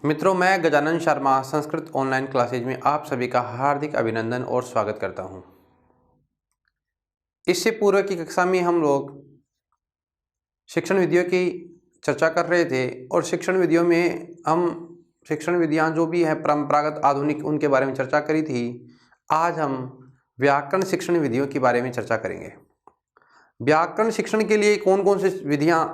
मित्रों, मैं Gajanan Sharma Sanskrit online classes में आप सभी का हार्दिक अभिनंदन और स्वागत करता हूं। इससे पूर्व की कक्षा में हम लोग शिक्षण विधियों की चर्चा कर रहे थे और शिक्षण विधियों में हम शिक्षण विधियां जो भी हैं परंपरागत, आधुनिक, उनके बारे में चर्चा करी थी। आज हम व्याकरण शिक्षण विधियों के बारे में चर्चा करेंगे। व्याकरण शिक्षण के लिए कौन कौन सी विधियां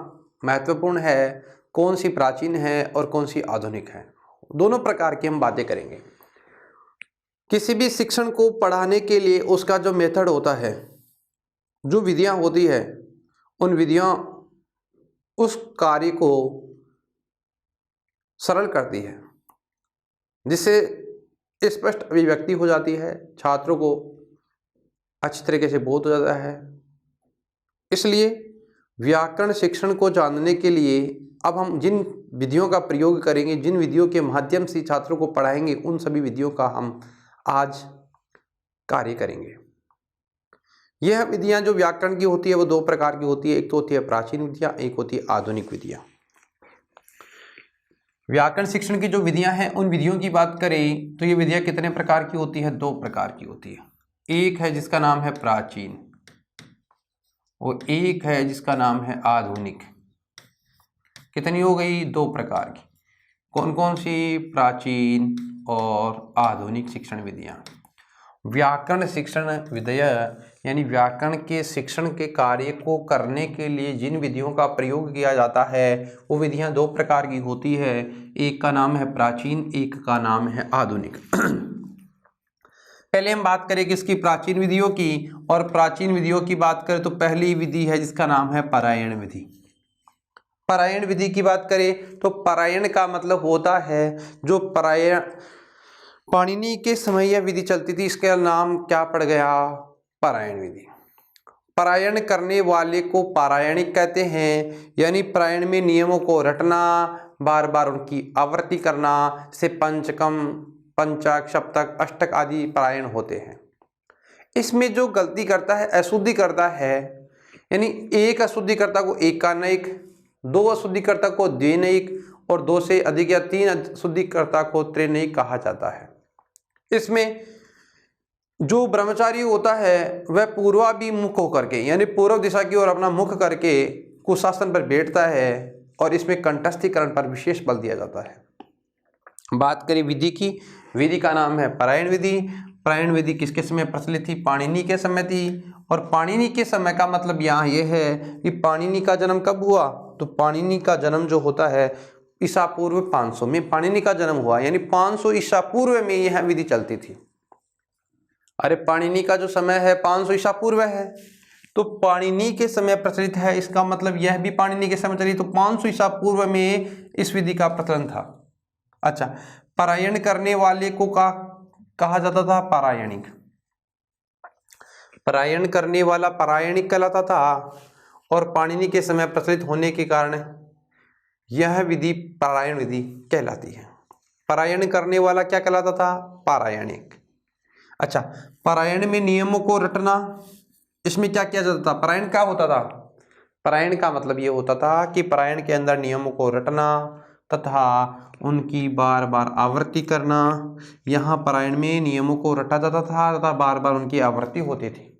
महत्वपूर्ण है, कौन सी प्राचीन है और कौन सी आधुनिक है, दोनों प्रकार की हम बातें करेंगे। किसी भी शिक्षण को पढ़ाने के लिए उसका जो मेथड होता है, जो विधियां होती है, उन विधियां उस कार्य को सरल करती है, जिससे स्पष्ट अभिव्यक्ति हो जाती है, छात्रों को अच्छी तरीके से बोध हो जाता है। इसलिए व्याकरण शिक्षण को जानने के लिए अब हम जिन विधियों का प्रयोग करेंगे, जिन विधियों के माध्यम से छात्रों को पढ़ाएंगे, उन सभी विधियों का हम आज कार्य करेंगे। यह विधियां जो व्याकरण की होती है वो दो प्रकार की होती है। एक तो होती है प्राचीन विधियां, एक होती है आधुनिक विधियां। व्याकरण शिक्षण की जो विधियां हैं, उन विधियों की बात करें तो ये विधियां कितने प्रकार की होती है? दो प्रकार की होती है। एक है जिसका नाम है प्राचीन और एक है जिसका नाम है आधुनिक। कितनी हो गई? दो प्रकार की। कौन कौन सी? प्राचीन और आधुनिक शिक्षण विधियां। व्याकरण शिक्षण विधियां यानी व्याकरण के शिक्षण के कार्य को करने के लिए जिन विधियों का प्रयोग किया जाता है वो विधियां दो प्रकार की होती है। एक का नाम है प्राचीन, एक का नाम है आधुनिक। पहले हम बात करें किसकी? प्राचीन विधियों की। और प्राचीन विधियों की बात करें तो पहली विधि है जिसका नाम है पारायण विधि। पारायण विधि की बात करें तो पारायण का मतलब होता है जो पारायण पाणिनि के समय यह विधि चलती थी, इसका नाम क्या पड़ गया? पारायण विधि। पारायण करने वाले को पारायणिक कहते हैं, यानी पारायण में नियमों को रटना, बार बार उनकी आवृत्ति करना से पंचकम, पंचक, सप्तक, अष्टक आदि पारायण होते हैं। इसमें जो गलती करता है, अशुद्धि करता है, यानी एक अशुद्धिकर्ता को एकानयिक, दो अशुद्धिकर्ता को द्विनयिक और दो से अधिक या तीन अशुद्धिकर्ता को त्रिनयिक कहा जाता है। इसमें जो ब्रह्मचारी होता है वह पूर्वाभिमुख होकर के, यानी पूर्व दिशा की ओर अपना मुख करके कुशासन पर बैठता है और इसमें कंठस्थीकरण पर विशेष बल दिया जाता है। बात करें विधि की, विधि का नाम है पारायण विधि। पारायण विधि किसके समय प्रचलित थी? पाणिनि के समय थी। और पाणिनि के समय का मतलब यहाँ यह है कि पाणिनि का जन्म कब हुआ? तो पाणिनि का जन्म जो होता है ईसा पूर्व 500 में पाणिनि का जन्म हुआ, यानी 500 ईसा पूर्व में यह विधि चलती थी। अरे पाणिनि का जो समय है 500 ईसा पूर्व है, तो पाणिनि के समय प्रचलित है, इसका मतलब यह भी पाणिनि के समय चली, तो 500 ईसा पूर्व में इस विधि का प्रचलन था। अच्छा, पारायण करने वाले को कहा जाता था पारायणिक। पारायण करने वाला पारायणिक कहलाता था और पाणिनि के समय प्रचलित होने के कारण यह विधि पारायण विधि कहलाती है। पारायण करने वाला क्या कहलाता था? पारायणिक। अच्छा, पारायण में नियमों को रटना, इसमें क्या किया जाता था? पारायण क्या होता था? पारायण का मतलब ये होता था कि पारायण के अंदर नियमों को रटना तथा उनकी बार बार आवृत्ति करना। यहाँ पारायण में नियमों को रटा जाता था तथा बार बार उनकी आवृत्ति होती थी।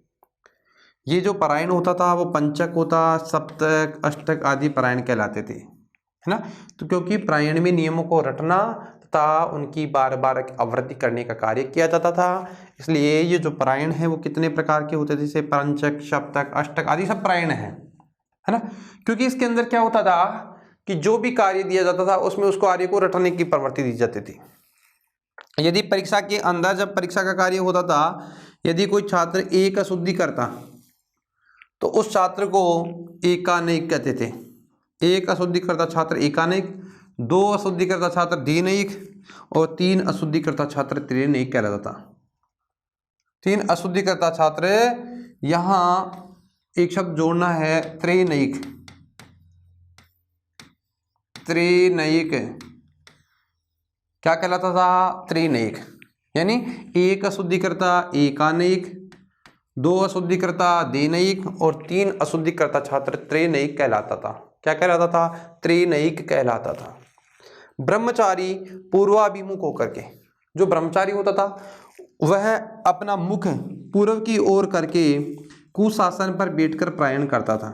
ये जो पारायण होता था वो पंचक होता, सप्तक, अष्टक आदि पारायण कहलाते थे, है ना। तो क्योंकि पारायण में नियमों को रटना तथा उनकी बार बार आवृत्ति करने का कार्य किया जाता था, इसलिए ये जो पारायण है वो कितने प्रकार के होते थे? जैसे पंचक, सप्तक, अष्टक आदि सब पारायण है ना। क्योंकि इसके अंदर क्या होता था कि जो भी कार्य दिया जाता था उसमें उसको कार्य को रटने की प्रवृत्ति दी जाती थी। यदि परीक्षा के अंदर जब परीक्षा का कार्य होता था, यदि कोई छात्र एक अशुद्धि करता तो उस छात्र को एकानयिक कहते थे। एक अशुद्धिकर्ता छात्र एकानयिक, दो अशुद्धिकर्ता छात्र द्विनयिक और तीन अशुद्धिकर्ता छात्र त्रिनयिक कहलाता था। तीन अशुद्धिकर्ता छात्र, यहाँ एक शब्द जोड़ना है, त्रिनयिक। त्रिनयिक क्या कहलाता था? त्रिनयिक, यानी एक अशुद्धिकर्ता एकानयिक, दो अशुद्धिकर्ता द्विनयिक और तीन अशुद्धिकर्ता छात्र त्रिनयिक कहलाता था। क्या कहलाता था? त्रिनयिक कहलाता था। ब्रह्मचारी पूर्वाभिमुख होकर के, जो ब्रह्मचारी होता था वह अपना मुख पूर्व की ओर करके कुशासन पर बैठकर पलायन करता था।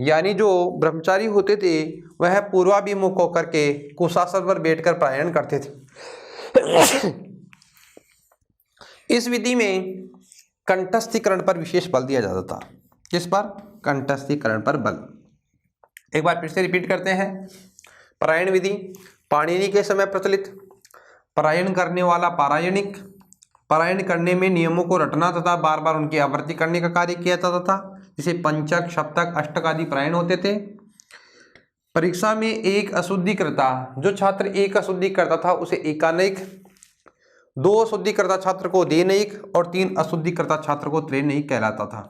यानी जो ब्रह्मचारी होते थे वह पूर्वाभिमुख होकर के कुशासन पर बैठकर पलायन करते थे। इस विधि में कंठस्थीकरण पर विशेष बल दिया जाता था। किस पर? कंठस्थीकरण पर बल। एक बार फिर से रिपीट करते हैं। परायण विधि पाणिनि के समय प्रचलित, परायण करने वाला पारायणिक, परायण करने में नियमों को रटना तथा बार बार उनकी आवृत्ति करने का कार्य किया जाता था। जिसे पंचक, सप्तक, अष्टक आदि परायण होते थे। परीक्षा में एक अशुद्धिकर्ता, जो छात्र एक अशुद्धिकर्ता था उसे एकानयिक, 2 अशुद्धिकर्ता छात्र को द्विनयिक और 3 अशुद्धिकर्ता छात्र को त्रैनयिक कहलाता था।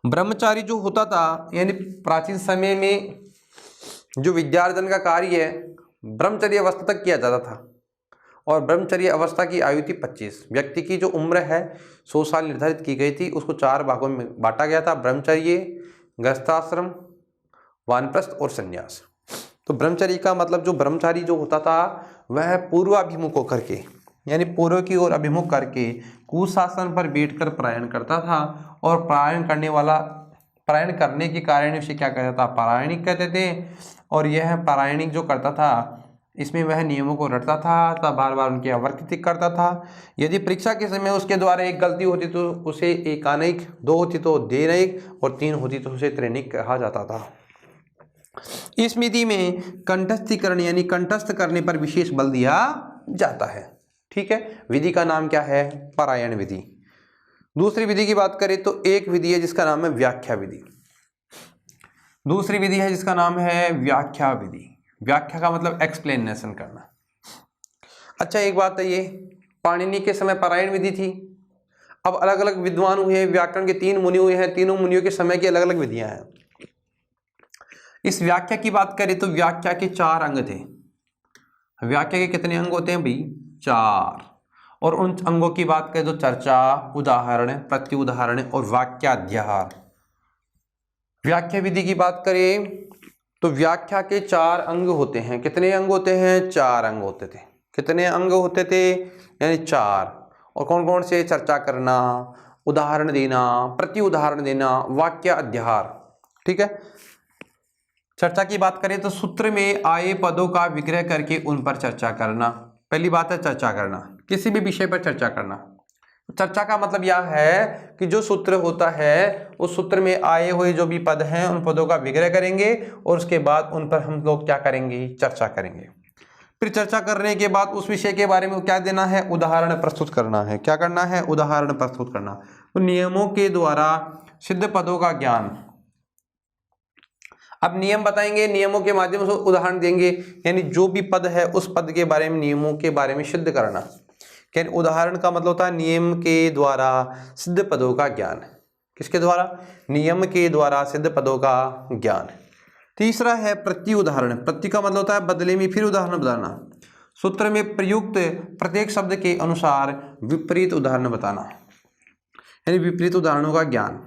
ब्रह्मचारी जो होता था, यानी प्राचीन समय में जो विद्यार्जन का कार्य है ब्रह्मचर्य अवस्था तक किया जाता था, और ब्रह्मचर्य अवस्था की आयु थी 25। व्यक्ति की जो उम्र है 100 साल निर्धारित की गई थी, उसको 4 भागों में बांटा गया था: ब्रह्मचर्य, गृहस्थाश्रम, वानप्रस्थ और संन्यास। तो ब्रह्मचर्य का मतलब जो ब्रह्मचारी जो होता था वह पूर्वाभिमुख होकर के, यानी पूर्व की ओर अभिमुख करके कुशासन पर बैठकर पलायन करता था, और पलायन करने के कारण उसे क्या कहता था? पारायणिक कहते थे। और यह पारायणिक जो करता था इसमें वह नियमों को रटता था तथा बार बार उनकी आवृत्ति करता था। यदि परीक्षा के समय उसके द्वारा एक गलती होती तो उसे एकानयिक, 2 होती तो द्विनयिक और 3 होती तो उसे त्रैनयिक कहा जाता था। इस विधि में कंठस्थीकरण यानी कंठस्थ करने पर विशेष बल दिया जाता है। ठीक है, विधि का नाम क्या है? परायण विधि। दूसरी विधि की बात करें तो एक विधि है जिसका नाम है व्याख्या विधि। दूसरी विधि है जिसका नाम है व्याख्या विधि। व्याख्या का मतलब एक्सप्लेनेशन करना। अच्छा, एक बात है, ये पाणिनि के समय परायण विधि थी। अब अलग अलग विद्वान हुए, व्याकरण के 3 मुनि हुए हैं, तीनों मुनियों के समय की अलग अलग विधियां हैं। इस व्याख्या की बात करें तो व्याख्या के 4 अंग थे। व्याख्या के कितने अंग होते हैं भाई? 4। और उन अंगों की बात करें तो चर्चा, उदाहरण, प्रत्युदाहरण और वाक्याध्यार। व्याख्या विधि की बात करें तो व्याख्या के 4 अंग होते हैं। कितने अंग होते हैं? 4 अंग होते थे। कितने अंग होते थे? यानी 4। और कौन कौन से? चर्चा करना, उदाहरण देना, प्रत्युदाहरण देना, वाक्याध्यार। ठीक है। चर्चा की बात करें तो सूत्र में आए पदों का विग्रह करके उन पर चर्चा करना। पहली बात है चर्चा करना, किसी भी विषय पर चर्चा करना। चर्चा का मतलब यह है कि जो सूत्र होता है उस सूत्र में आए हुए जो भी पद हैं उन पदों का विग्रह करेंगे और उसके बाद उन पर हम लोग क्या करेंगे? चर्चा करेंगे। फिर चर्चा करने के बाद उस विषय के बारे में क्या देना है? उदाहरण प्रस्तुत करना है। क्या करना है? उदाहरण प्रस्तुत करना। तो नियमों के द्वारा सिद्ध पदों का ज्ञान। अब नियम बताएंगे, नियमों के माध्यम से उदाहरण देंगे, यानी जो भी पद है उस पद के बारे में, नियमों के बारे में सिद्ध करना। यानी उदाहरण का मतलब होता है नियम के द्वारा सिद्ध पदों का ज्ञान। किसके द्वारा? नियम के द्वारा सिद्ध पदों का ज्ञान। तीसरा है प्रत्युदाहरण। प्रत्यु का मतलब होता है बदले में फिर उदाहरण बताना। सूत्र में प्रयुक्त प्रत्येक शब्द के अनुसार विपरीत उदाहरण बताना, यानी विपरीत उदाहरणों का ज्ञान।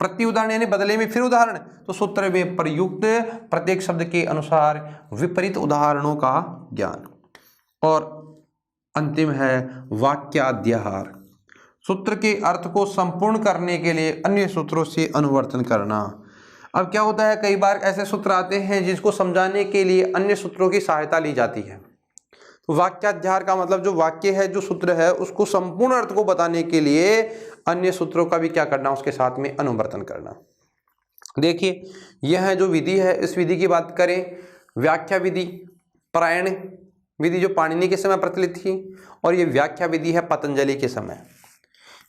प्रत्युदाहरण यानी बदले में फिर उदाहरण। तो सूत्र में प्रयुक्त प्रत्येक शब्द के अनुसार विपरीत उदाहरणों का ज्ञान। और अंतिम है वाक्याध्यार। सूत्र के अर्थ को संपूर्ण करने के लिए अन्य सूत्रों से अनुवर्तन करना। अब क्या होता है, कई बार ऐसे सूत्र आते हैं जिसको समझाने के लिए अन्य सूत्रों की सहायता ली जाती है। तो वाक्याध्यार का मतलब जो वाक्य है, जो सूत्र है, उसको संपूर्ण अर्थ को बताने के लिए अन्य सूत्रों का भी क्या करना? उसके साथ में अनुवर्तन करना। देखिए, यह जो विधि है, इस विधि की बात करें, व्याख्या विधि, परायण विधि जो पाणिनि के समय प्रचलित थी, और ये व्याख्या विधि है पतंजलि के समय।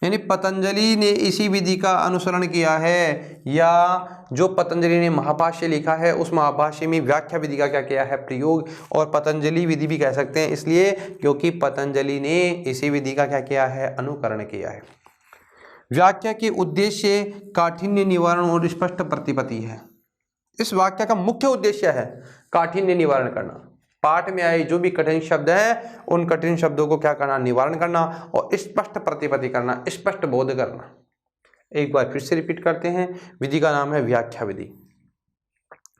यानी पतंजलि ने इसी विधि का अनुसरण किया है, या जो पतंजलि ने महाभाष्य लिखा है उस महाभाष्य में व्याख्या विधि का क्या किया है? प्रयोग। और पतंजलि विधि भी कह सकते हैं इसलिए क्योंकि पतंजलि ने इसी विधि का क्या किया है? अनुकरण किया है। व्याख्या के उद्देश्य काठिन्य निवारण और स्पष्ट प्रतिपत्ति है। इस वाक्य का मुख्य उद्देश्य है काठिन्य निवारण करना। पाठ में आए जो भी कठिन शब्द हैं उन कठिन शब्दों को क्या करना? निवारण करना और स्पष्ट प्रतिपत्ति करना, स्पष्ट बोध करना। एक बार फिर से रिपीट करते हैं, विधि का नाम है व्याख्या विधि।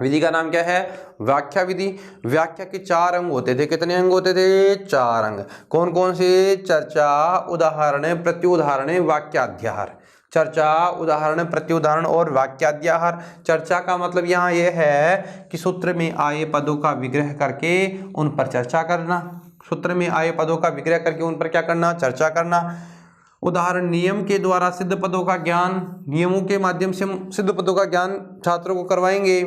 विधि का नाम क्या है? व्याख्या विधि। व्याख्या के 4 अंग होते थे। कितने अंग होते थे? 4 अंग। कौन कौन से? चर्चा, उदाहरण, प्रत्युदाहरण, वाक्याध्याहार। चर्चा, उदाहरण, प्रत्युदाहरण और वाक्याध्याहार। चर्चा का मतलब यहाँ यह है कि सूत्र में आए पदों का विग्रह करके उन पर चर्चा करना। सूत्र में आए पदों का विग्रह करके उन पर क्या करना? चर्चा करना। उदाहरण, नियम के द्वारा सिद्ध पदों का ज्ञान। नियमों के माध्यम से हम सिद्ध पदों का ज्ञान छात्रों को करवाएंगे।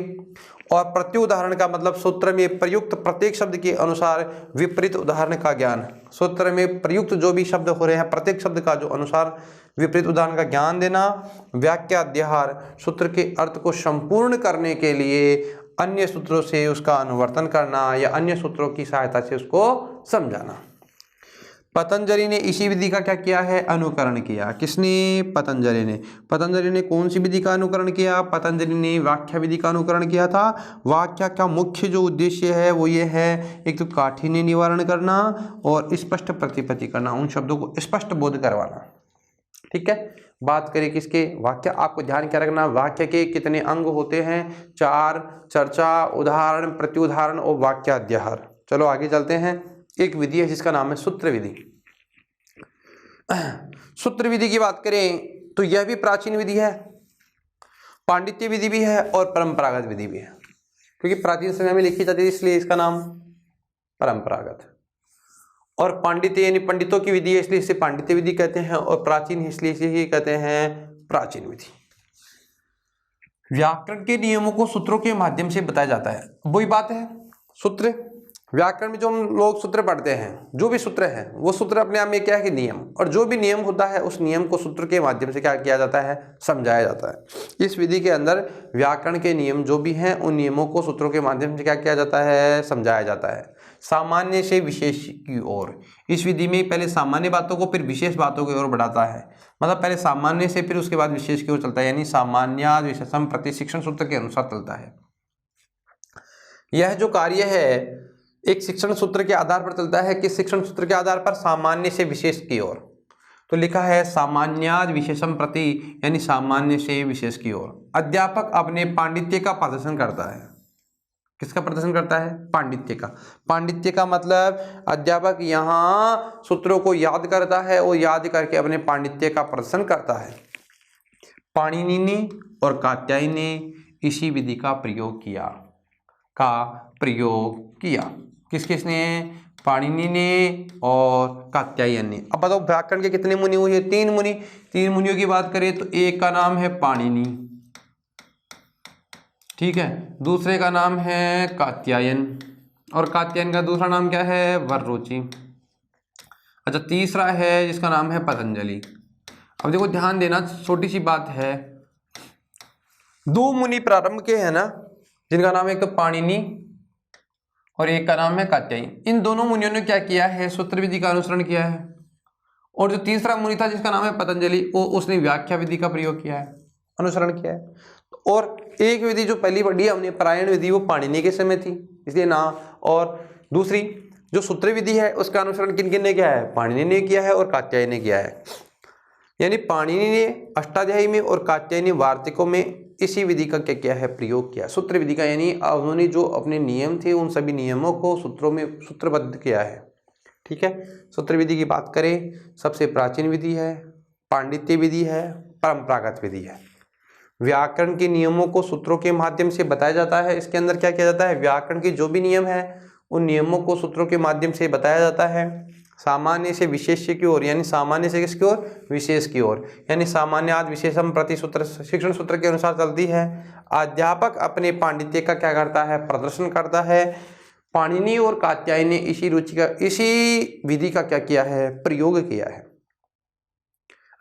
और प्रत्युदाहरण का मतलब सूत्र में प्रयुक्त प्रत्येक शब्द के अनुसार विपरीत उदाहरण का ज्ञान। सूत्र में प्रयुक्त जो भी शब्द हो रहे हैं प्रत्येक शब्द का जो अनुसार विपरीत उदाहरण का ज्ञान देना। व्याख्याध्याहार, सूत्र के अर्थ को संपूर्ण करने के लिए अन्य सूत्रों से उसका अनुवर्तन करना या अन्य सूत्रों की सहायता से उसको समझाना। पतंजलि ने इसी विधि का क्या किया है? अनुकरण किया। किसने? पतंजलि ने। पतंजलि ने कौन सी विधि का अनुकरण किया? पतंजलि ने व्याख्या विधि का अनुकरण किया था। व्याख्या का मुख्य जो उद्देश्य है वो ये है, एक तो काठिन्य निवारण करना और स्पष्ट प्रतिपत्ति करना, उन शब्दों को स्पष्ट बोध करवाना। ठीक है, बात करें किसके? वाक्य। आपको ध्यान क्या रखना, वाक्य के कितने अंग होते हैं? 4। चर्चा, उदाहरण, प्रत्युदाहरण और वाक्याध्याहार। चलो आगे चलते हैं। एक विधि है जिसका नाम है सूत्र विधि। सूत्र विधि की बात करें तो यह भी प्राचीन विधि है, पांडित्य विधि भी है और परंपरागत विधि भी है। क्योंकि प्राचीन समय में लिखी जाती थी इसलिए इसका नाम परंपरागत, और पांडित्य यानी पंडितों की विधि है इसलिए इसे पांडित्य विधि कहते हैं, और प्राचीन है इसलिए इसे कहते हैं प्राचीन विधि। व्याकरण के नियमों को सूत्रों के माध्यम से बताया जाता है। वही बात है, सूत्र। व्याकरण में जो हम लोग सूत्र पढ़ते हैं, जो भी सूत्र है वो सूत्र अपने आप में क्या है कि नियम, और जो भी नियम होता है उस नियम को सूत्र के माध्यम से क्या किया जाता है? समझाया जाता है। इस विधि के अंदर व्याकरण के नियम जो भी हैं उन नियमों को सूत्रों के माध्यम से क्या किया जाता है? समझाया जाता है। सामान्य से विशेष की ओर। इस विधि में पहले सामान्य बातों को फिर विशेष बातों की ओर बढ़ाता है। मतलब पहले सामान्य से फिर उसके बाद विशेष की ओर चलता है, यानी सामान्य विशेषम प्रतिशिक्षण सूत्र के अनुसार चलता है। यह जो कार्य है एक शिक्षण सूत्र के आधार पर चलता है। कि शिक्षण सूत्र के आधार पर सामान्य से विशेष की ओर। तो लिखा है सामान्याद विशेषम प्रति, यानी सामान्य से विशेष की ओर। अध्यापक अपने पांडित्य का प्रदर्शन करता है। किसका प्रदर्शन करता है? पांडित्य का। पांडित्य का मतलब अध्यापक यहाँ सूत्रों को याद करता है और याद करके अपने पांडित्य का प्रदर्शन करता है। पाणिनि ने और कात्यायन ने इसी विधि का प्रयोग किया। किस किसने? पाणिनि ने और कात्यायन ने। अब बताओ व्याकरण के कितने मुनि हुए? 3 मुनि। 3 मुनियों की बात करें तो एक का नाम है पाणिनि, ठीक है, दूसरे का नाम है कात्यायन, और कात्यायन का दूसरा नाम क्या है? वररुचि। अच्छा, तीसरा है जिसका नाम है पतंजलि। अब देखो ध्यान देना, छोटी सी बात है, 2 मुनि प्रारंभ के हैं ना, जिनका नाम है एक तो पाणिनि और एक का नाम है कात्यायन। इन दोनों मुनियों ने क्या किया है? सूत्र विधि का अनुसरण किया है। और जो तीसरा मुनि था जिसका नाम है पतंजलि, उसने व्याख्या विधि का प्रयोग किया है, अनुसरण किया है। और एक विधि जो पहली पढ़ी हमने परायण विधि, वो पाणिनि के समय थी इसलिए ना, और दूसरी जो सूत्र विधि है उसका अनुसरण किन किन ने किया है? पाणिनि ने किया है और कात्यायन ने किया है। यानी पाणिनि ने अष्टाध्यायी में और कात्यायन ने वार्तिकों में इसी विधि का क्या किया है? प्रयोग किया, सूत्र विधि का। यानी उन्होंने जो अपने नियम थे उन सभी नियमों को सूत्रों में सूत्रबद्ध किया है। ठीक है, सूत्र विधि की बात करें, सबसे प्राचीन विधि है, पांडित्य विधि है, परंपरागत विधि है। व्याकरण के नियमों को सूत्रों के माध्यम से बताया जाता है। इसके अंदर क्या किया जाता है? व्याकरण के जो भी नियम है उन नियमों को सूत्रों के माध्यम से बताया जाता है। सामान्य से विशेष की ओर, यानी सामान्य से किसकी ओर? विशेष की ओर, यानी सामान्याद विशेषम प्रति सूत्र शिक्षण सूत्र के अनुसार चलती है। अध्यापक अपने पांडित्य का क्या करता है? प्रदर्शन करता है। पाणिनि और कात्यायन ने इसी विधि का क्या किया है? प्रयोग किया है।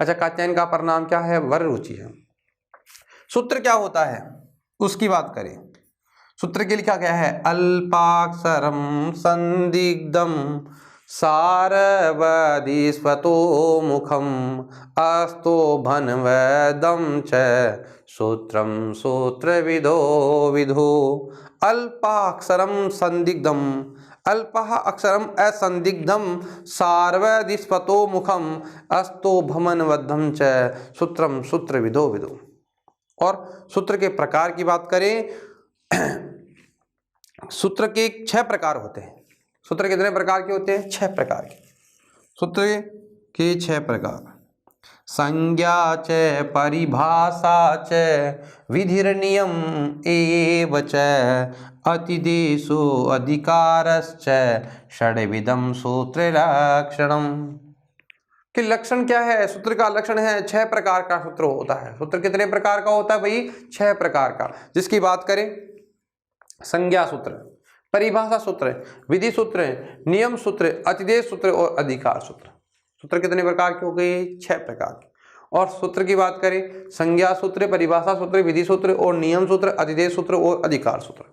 अच्छा, कात्यायन का परिणाम क्या है? वररुचि है। सूत्र क्या होता है उसकी बात करें। सूत्र के लिखा गया है अल्पाक्षरम संदिग्धम सारवदिस्वतो मुखम अस्तोभनवदं च सूत्रम सूत्रविदो विदु। अल्पाक्षरम संदिग्धम, अल्पः अक्षरम असंदिग्धम सार्वदिस्वतो मुखम अस्तोभमनवद्धं च सूत्रम सूत्रविदो विदु। और सूत्र के प्रकार की बात करें सूत्र के 6 प्रकार होते हैं। सूत्र कितने प्रकार के होते हैं? 6 प्रकार के। सूत्र के 6 प्रकार: संज्ञा च, परिभाषा च, विधिर्नियम एव च, अतिदेशो अधिकारश्च, षड्विधम सूत्र लक्षणम। कि लक्षण क्या है? सूत्र का लक्षण है 6 प्रकार का सूत्र होता है। सूत्र कितने प्रकार का होता है भाई? 6 प्रकार का। जिसकी बात करें, संज्ञा सूत्र, परिभाषा सूत्र, विधि सूत्र, नियम सूत्र, अतिदेश सूत्र और अधिकार सूत्र। सूत्र कितने प्रकार के हो गए? 6 प्रकार के। और सूत्र की बात करें, संज्ञा सूत्र, परिभाषा सूत्र, विधि सूत्र और नियम सूत्र, अतिदेश सूत्र और अधिकार सूत्र।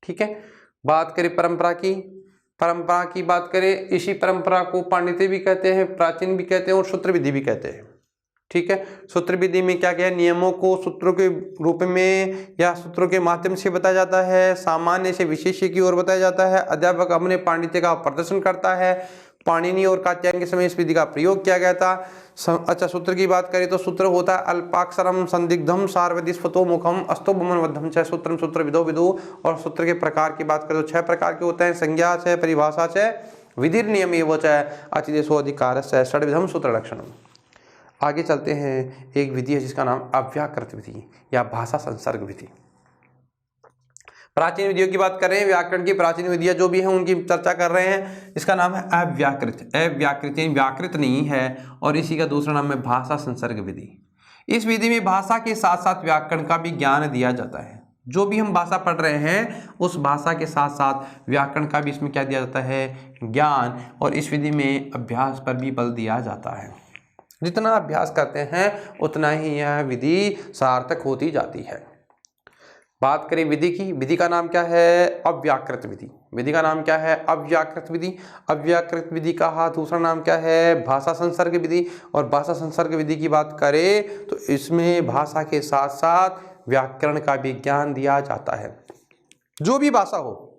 ठीक है। बात करें परंपरा की, परंपरा की बात करें, इसी परंपरा को पांडित्य भी कहते हैं, प्राचीन भी कहते हैं और सूत्र विधि भी कहते हैं। ठीक है। सूत्र विधि में क्या क्या है? नियमों को सूत्रों के रूप में या सूत्रों के माध्यम से बताया जाता है, सामान्य से विशेष्य की ओर बताया जाता है, अध्यापक अपने पांडित्य का प्रदर्शन करता है। पाणिनि और कात्यायन के समय इस विधि का प्रयोग किया गया था। अच्छा, सूत्र की बात करें तो सूत्र होता है अल्पाक्षरम संदिग्धम सार्वदिस्फतो मुखम अस्तो बद्धम च सूत्रम सूत्र विदो विदु। और सूत्र के प्रकार की बात करें तो 6 प्रकार के होते हैं: संज्ञा च, परिभाषा च, विधिर नियम एव च, अतिदेशो अधिकारश्च, षड्विधम सूत्र लक्षणम। आगे चलते हैं। एक विधि है जिसका नाम अव्याकृत विधि या भाषा संसर्ग विधि। प्राचीन विधियों की बात कर रहे हैं, व्याकरण की प्राचीन विधियां जो भी हैं उनकी चर्चा कर रहे हैं। इसका नाम है अव्याकृत। अव्याकृत यानी व्याकृत नहीं है, और इसी का दूसरा नाम है भाषा संसर्ग विधि। इस विधि में भाषा के साथ साथ व्याकरण का भी ज्ञान दिया जाता है। जो भी हम भाषा पढ़ रहे हैं उस भाषा के साथ साथ व्याकरण का भी इसमें क्या दिया जाता है? ज्ञान। और इस विधि में अभ्यास पर भी बल दिया जाता है। जितना अभ्यास करते हैं उतना ही यह विधि सार्थक होती जाती है। बात करें विधि की, विधि का नाम क्या है? अव्याकृत विधि। विधि का नाम क्या है? अव्याकृत विधि। अव्याकृत विधि का दूसरा नाम क्या है? भाषा संसर्ग विधि। और भाषा संसर्ग विधि की बात करें तो इसमें भाषा के साथ साथ व्याकरण का भी ज्ञान दिया जाता है। जो भी भाषा हो,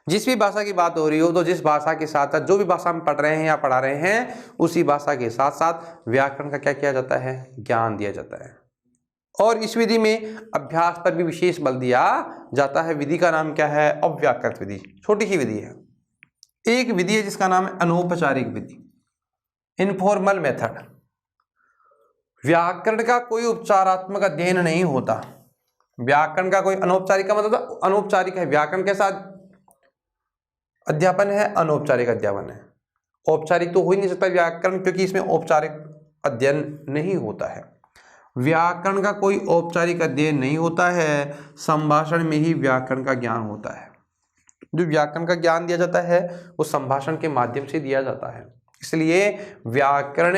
जिस भी भाषा की बात हो रही हो, तो जिस भाषा के साथ साथ जो भी भाषा हम पढ़ रहे हैं या पढ़ा रहे हैं उसी भाषा के साथ साथ व्याकरण का क्या किया जाता है? ज्ञान दिया जाता है। और इस विधि में अभ्यास पर भी विशेष बल दिया जाता है। विधि का नाम क्या है? अव्याकृत विधि। छोटी सी विधि है। एक विधि है जिसका नाम है अनौपचारिक विधि, इनफॉर्मल मेथड। व्याकरण का कोई उपचारात्मक अध्ययन नहीं होता। व्याकरण का कोई अनौपचारिक का मतलब अनौपचारिक है। व्याकरण के साथ अध्यापन है, अनौपचारिक अध्यापन है। औपचारिक तो हो ही नहीं सकता व्याकरण, क्योंकि इसमें औपचारिक अध्ययन नहीं होता है। व्याकरण का कोई औपचारिक अध्ययन नहीं होता है, संभाषण में ही व्याकरण का ज्ञान होता है। जो व्याकरण का ज्ञान दिया जाता है वो संभाषण के माध्यम से दिया जाता है। इसलिए व्याकरण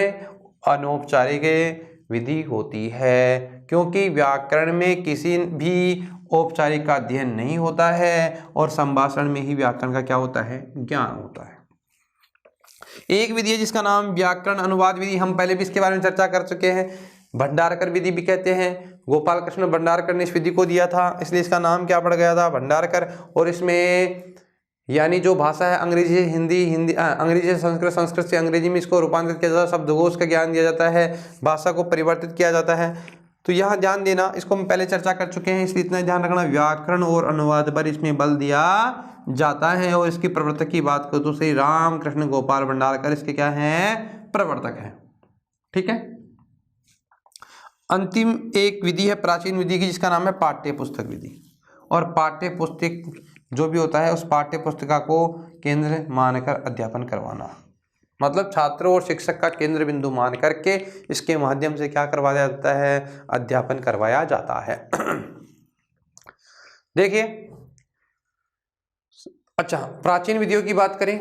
अनौपचारिक विधि होती है, क्योंकि व्याकरण में किसी भी औपचारिक का अध्ययन नहीं होता है और संभाषण में ही व्याकरण का क्या होता है? ज्ञान होता है। एक विधि है जिसका नाम व्याकरण अनुवाद विधि। हम पहले भी इसके बारे में चर्चा कर चुके हैं। भंडारकर विधि भी कहते हैं। गोपाल कृष्ण भंडारकर ने इस विधि को दिया था, इसलिए इसका नाम क्या पड़ गया था? भंडारकर। और इसमें यानी जो भाषा है अंग्रेजी से हिंदी, अंग्रेजी से संस्कृत, संस्कृत से अंग्रेजी में इसको रूपांतरित किया जाता है। शब्दकोश का ज्ञान दिया जाता है, भाषा को परिवर्तित किया जाता है। तो यहाँ ध्यान देना, इसको हम पहले चर्चा कर चुके हैं, इसलिए इतना ध्यान रखना, व्याकरण और अनुवाद पर इसमें बल दिया जाता है। और इसकी प्रवर्तक की बात करो तो श्री राम कृष्ण गोपाल भंडारकर इसके क्या हैं? प्रवर्तक हैं। ठीक है। अंतिम एक विधि है प्राचीन विधि की, जिसका नाम है पाठ्य पुस्तक विधि। और पाठ्य पुस्तक जो भी होता है उस पाठ्य पुस्तिका को केंद्र मानकर अध्यापन करवाना, मतलब छात्रों और शिक्षक का केंद्र बिंदु मान करके इसके माध्यम से क्या करवाया जाता है? अध्यापन करवाया जाता है। देखिए, अच्छा, प्राचीन विधियों की बात करें,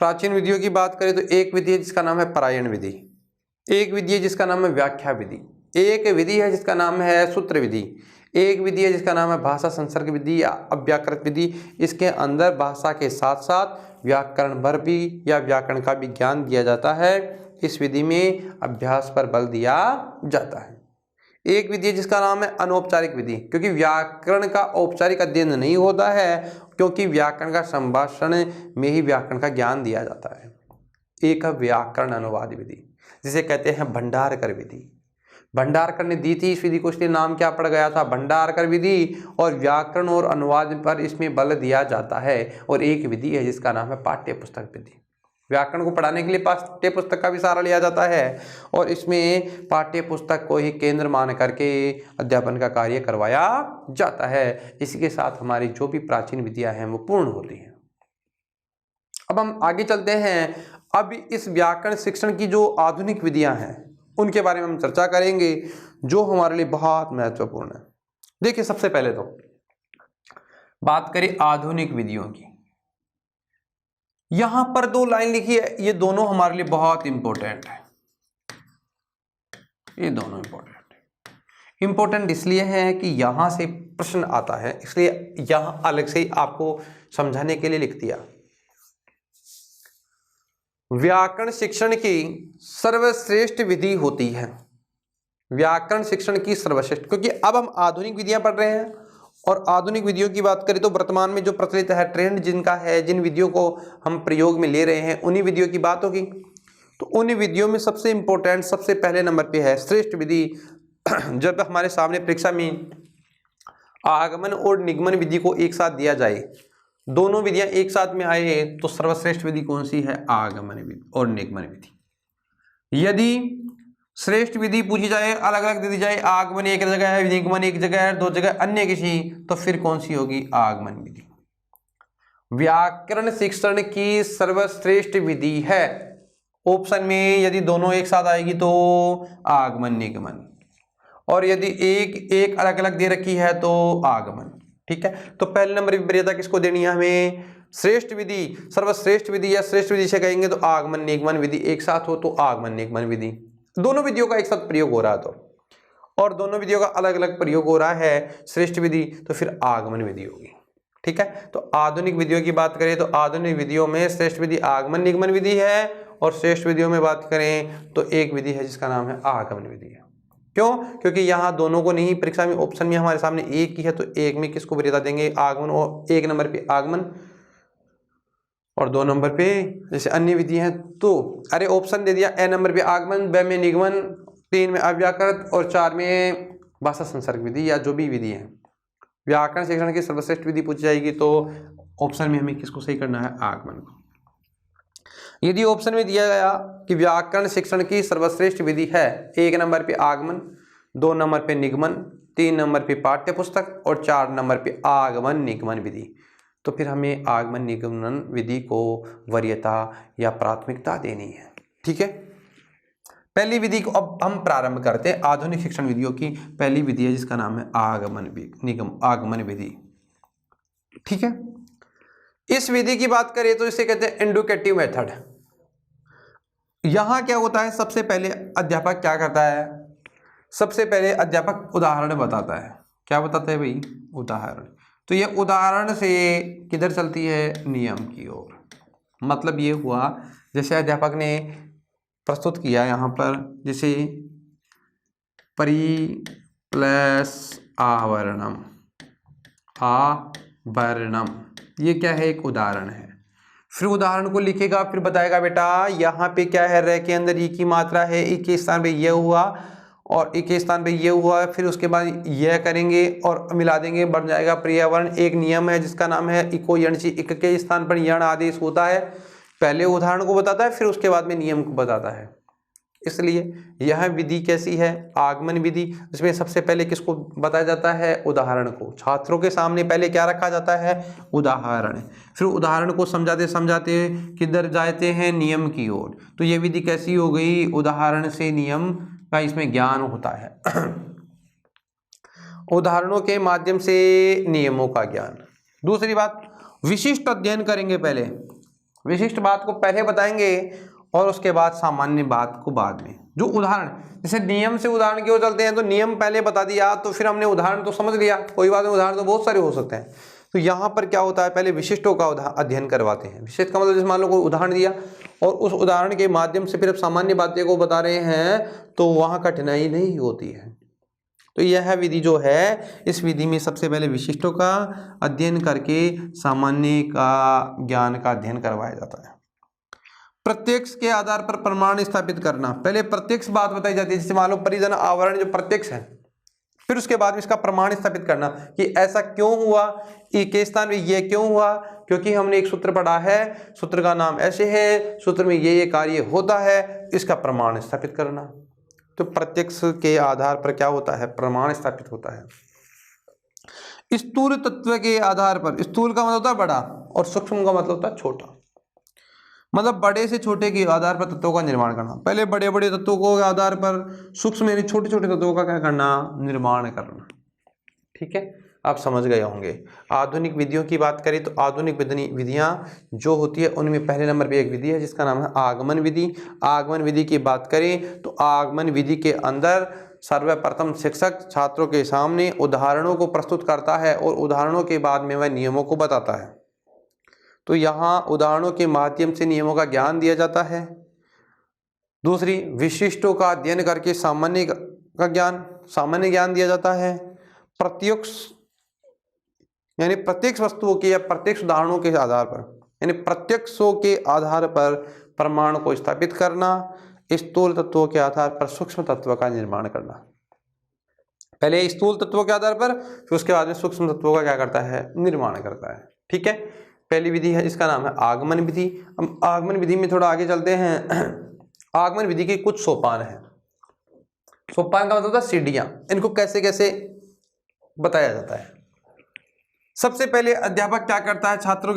प्राचीन विधियों की बात करें तो एक विधि है जिसका नाम है परायण विधि, एक विधि है जिसका नाम है व्याख्या विधि, एक विधि है जिसका नाम है सूत्र विधि, एक विधि है जिसका नाम है भाषा संसर्ग विधि या अव्याकृत विधि। इसके अंदर भाषा के साथ साथ व्याकरण पर भी या व्याकरण का भी ज्ञान दिया जाता है। इस विधि में अभ्यास पर बल दिया जाता है। एक विधि है जिसका नाम है अनौपचारिक विधि, क्योंकि व्याकरण का औपचारिक अध्ययन नहीं होता है, क्योंकि व्याकरण का संभाषण में ही व्याकरण का ज्ञान दिया जाता है। एक है व्याकरण अनुवाद विधि, जिसे कहते हैं भंडारकर विधि। भंडारकर ने दी थी इस विधि को, इसलिए नाम क्या पड़ गया था, भंडारकर विधि। और व्याकरण और अनुवाद पर इसमें बल दिया जाता है। और एक विधि है जिसका नाम है पाठ्य पुस्तक विधि। व्याकरण को पढ़ाने के लिए पाठ्य पुस्तक का भी सहारा लिया जाता है और इसमें पाठ्य पुस्तक को ही केंद्र मान करके अध्यापन का कार्य करवाया जाता है। इसी के साथ हमारी जो भी प्राचीन विधियां हैं वो पूर्ण होती हैं। अब हम आगे चलते हैं। अब इस व्याकरण शिक्षण की जो आधुनिक विधियां हैं उनके बारे में हम चर्चा करेंगे, जो हमारे लिए बहुत महत्वपूर्ण है। देखिए, सबसे पहले तो बात करें आधुनिक विधियों की। यहां पर 2 लाइन लिखी है, ये दोनों हमारे लिए बहुत इंपॉर्टेंट है। ये दोनों इंपॉर्टेंट इसलिए है कि यहां से प्रश्न आता है, इसलिए यहां अलग से ही आपको समझाने के लिए लिख दिया। व्याकरण शिक्षण की सर्वश्रेष्ठ विधि होती है। व्याकरण शिक्षण की सर्वश्रेष्ठ, क्योंकि अब हम आधुनिक विधियां पढ़ रहे हैं और आधुनिक विधियों की बात करें तो वर्तमान में जो प्रचलित है, ट्रेंड जिनका है, जिन विधियों को हम प्रयोग में ले रहे हैं, उन्हीं विधियों की बात होगी। तो उन विधियों में सबसे इंपॉर्टेंट, सबसे पहले नंबर पे है श्रेष्ठ विधि। जब हमारे सामने परीक्षा में आगमन और निगमन विधि को एक साथ दिया जाए, दोनों विधियां एक साथ में आए, तो सर्वश्रेष्ठ विधि कौन सी है, आगमन विधि और निगमन विधि। यदि श्रेष्ठ विधि पूछी जाए, अलग अलग दे दी जाए, आगमन एक जगह है, निगमन एक जगह है, 2 जगह अन्य किसी, तो फिर कौन सी होगी, आगमन विधि। व्याकरण शिक्षण की सर्वश्रेष्ठ विधि है। ऑप्शन में यदि दोनों एक साथ आएगी तो आगमन निगमन, और यदि एक अलग अलग दे रखी है तो आगमन। ठीक है, तो पहले नंबर की वरीयता किसको देनी है हमें, श्रेष्ठ विधि, सर्वश्रेष्ठ विधि या श्रेष्ठ विधि से कहेंगे तो आगमन निगमन विधि एक साथ हो तो आगमन निगमन विधि। दोनों विधियों का एक साथ प्रयोग हो रहा है तो, और दोनों विधियों का अलग अलग प्रयोग हो रहा है, श्रेष्ठ विधि तो फिर आगमन विधि होगी। ठीक है, तो आधुनिक विधियों की बात करें तो आधुनिक विधियों में श्रेष्ठ विधि आगमन निगमन विधि है, और श्रेष्ठ विधियों में बात करें तो एक विधि है जिसका नाम है आगमन विधि है। क्यों, क्योंकि यहाँ दोनों को नहीं, परीक्षा में ऑप्शन में हमारे सामने एक ही है, तो एक में किसको वरीयता देंगे, आगमन, और 1 नंबर पे आगमन और 2 नंबर पे जैसे अन्य विधि हैं तो, अरे ऑप्शन दे दिया, ए नंबर पे आगमन, ब में निगमन, 3 में अव्याकृत और 4 में भाषा संसर्ग विधि या जो भी विधि है। व्याकरण शिक्षण की सर्वश्रेष्ठ विधि पूछी जाएगी तो ऑप्शन में हमें किसको सही करना है, आगमन को। यदि ऑप्शन में दिया गया कि व्याकरण शिक्षण की सर्वश्रेष्ठ विधि है, 1 नंबर पे आगमन, 2 नंबर पे निगमन, 3 नंबर पे पाठ्य पुस्तक और 4 नंबर पे आगमन निगमन विधि, तो फिर हमें आगमन निगमन विधि को वरीयता या प्राथमिकता देनी है। ठीक है, पहली विधि को अब हम प्रारंभ करते हैं। आधुनिक शिक्षण विधियों की पहली विधि है जिसका नाम है आगमन विधि। ठीक है, इस विधि की बात करें तो इसे कहते हैं इंडुकेटिव मेथड। यहां क्या होता है, सबसे पहले अध्यापक क्या करता है, सबसे पहले अध्यापक उदाहरण बताता है। क्या बताता है भाई, उदाहरण। तो ये उदाहरण से किधर चलती है, नियम की ओर। मतलब ये हुआ, जैसे अध्यापक ने प्रस्तुत किया यहाँ पर, जैसे परि प्लस आवरणम, ये क्या है, एक उदाहरण है। फिर उदाहरण को लिखेगा, फिर बताएगा बेटा यहाँ पे क्या है, र के अंदर ई की मात्रा है, ई के स्थान पे ये हुआ और ई के स्थान पे ये हुआ, फिर उसके बाद यह करेंगे और मिला देंगे, बन जाएगा पर्यावरण। एक नियम है जिसका नाम है इको यणची, इक के स्थान पर यण आदेश होता है। पहले उदाहरण को बताता है, फिर उसके बाद में नियम को बताता है। इसलिए यह विधि कैसी है, आगमन विधि। इसमें सबसे पहले किसको बताया जाता है, उदाहरण को। छात्रों के सामने पहले क्या रखा जाता है, उदाहरण। फिर उदाहरण को समझाते समझाते किधर जाते हैं, नियम की ओर। तो यह विधि कैसी हो गई, उदाहरण से नियम का इसमें ज्ञान होता है। उदाहरणों के माध्यम से नियमों का ज्ञान। दूसरी बात, विशिष्ट अध्ययन करेंगे। पहले विशिष्ट बात को पहले बताएंगे और उसके बाद सामान्य बात को बाद में। जो उदाहरण, जैसे नियम से उदाहरण की ओर चलते हैं तो नियम पहले बता दिया, तो फिर हमने उदाहरण तो समझ लिया, कोई बात नहीं, उदाहरण तो बहुत सारे हो सकते हैं। तो यहाँ पर क्या होता है, पहले विशिष्टों का अध्ययन करवाते हैं। विशिष्ट का मतलब जैसे मान लो कोई उदाहरण दिया और उस उदाहरण के माध्यम से फिर अब सामान्य बातें को बता रहे हैं, तो वहाँ कठिनाई नहीं होती है। तो यह विधि जो है, इस विधि में सबसे पहले विशिष्टों का अध्ययन करके सामान्य का ज्ञान का अध्ययन करवाया जाता है। प्रत्यक्ष के आधार पर प्रमाण स्थापित करना। पहले प्रत्यक्ष बात बताई जाती है, जैसे मान लो परिजन आवरण जो प्रत्यक्ष है, फिर उसके बाद इसका प्रमाण स्थापित करना कि ऐसा क्यों हुआ, ई के स्थान में ये क्यों हुआ, क्योंकि हमने एक सूत्र पढ़ा है, सूत्र का नाम ऐसे है, सूत्र में ये कार्य होता है, इसका प्रमाण स्थापित करना। तो प्रत्यक्ष के आधार पर क्या होता है, प्रमाण स्थापित होता है। स्थूल तत्व के आधार पर, स्थूल का मतलब होता है बड़ा और सूक्ष्म का मतलब होता है छोटा, मतलब बड़े से छोटे के आधार पर तत्वों का निर्माण करना। पहले बड़े बड़े तत्वों के आधार पर सूक्ष्म यानी छोटे छोटे तत्वों का क्या करना, निर्माण करना। ठीक है, आप समझ गए होंगे। आधुनिक विधियों की बात करें तो आधुनिक विधियां जो होती है उनमें पहले नंबर पे एक विधि है जिसका नाम है आगमन विधि। आगमन विधि की बात करें तो आगमन विधि के अंदर सर्वप्रथम शिक्षक छात्रों के सामने उदाहरणों को प्रस्तुत करता है और उदाहरणों के बाद में वह नियमों को बताता है। तो यहाँ उदाहरणों के माध्यम से नियमों का ज्ञान दिया जाता है। दूसरी, विशिष्टों का अध्ययन करके सामान्य ज्ञान दिया जाता है। प्रत्यक्ष यानी प्रत्यक्ष वस्तुओं के या प्रत्यक्ष उदाहरणों के आधार पर, यानी प्रत्यक्षों के आधार पर प्रमाण को स्थापित करना। स्थूल तत्वों के आधार पर सूक्ष्म तत्व का निर्माण करना। पहले स्थूल तत्वों के आधार पर, फिर उसके बाद में सूक्ष्म तत्वों का क्या करता है, निर्माण करता है। ठीक है, पहली विधि है जिसका नाम है आगमन विधि। हम आगमन विधि में थोड़ा आगे चलते हैं। आगमन विधि के कुछ सोपान हैं। सोपान का मतलब होता है सीढ़ियां, इनको कैसे कैसे बताया जाता है। सबसे पहले अध्यापक क्या करता है, छात्रों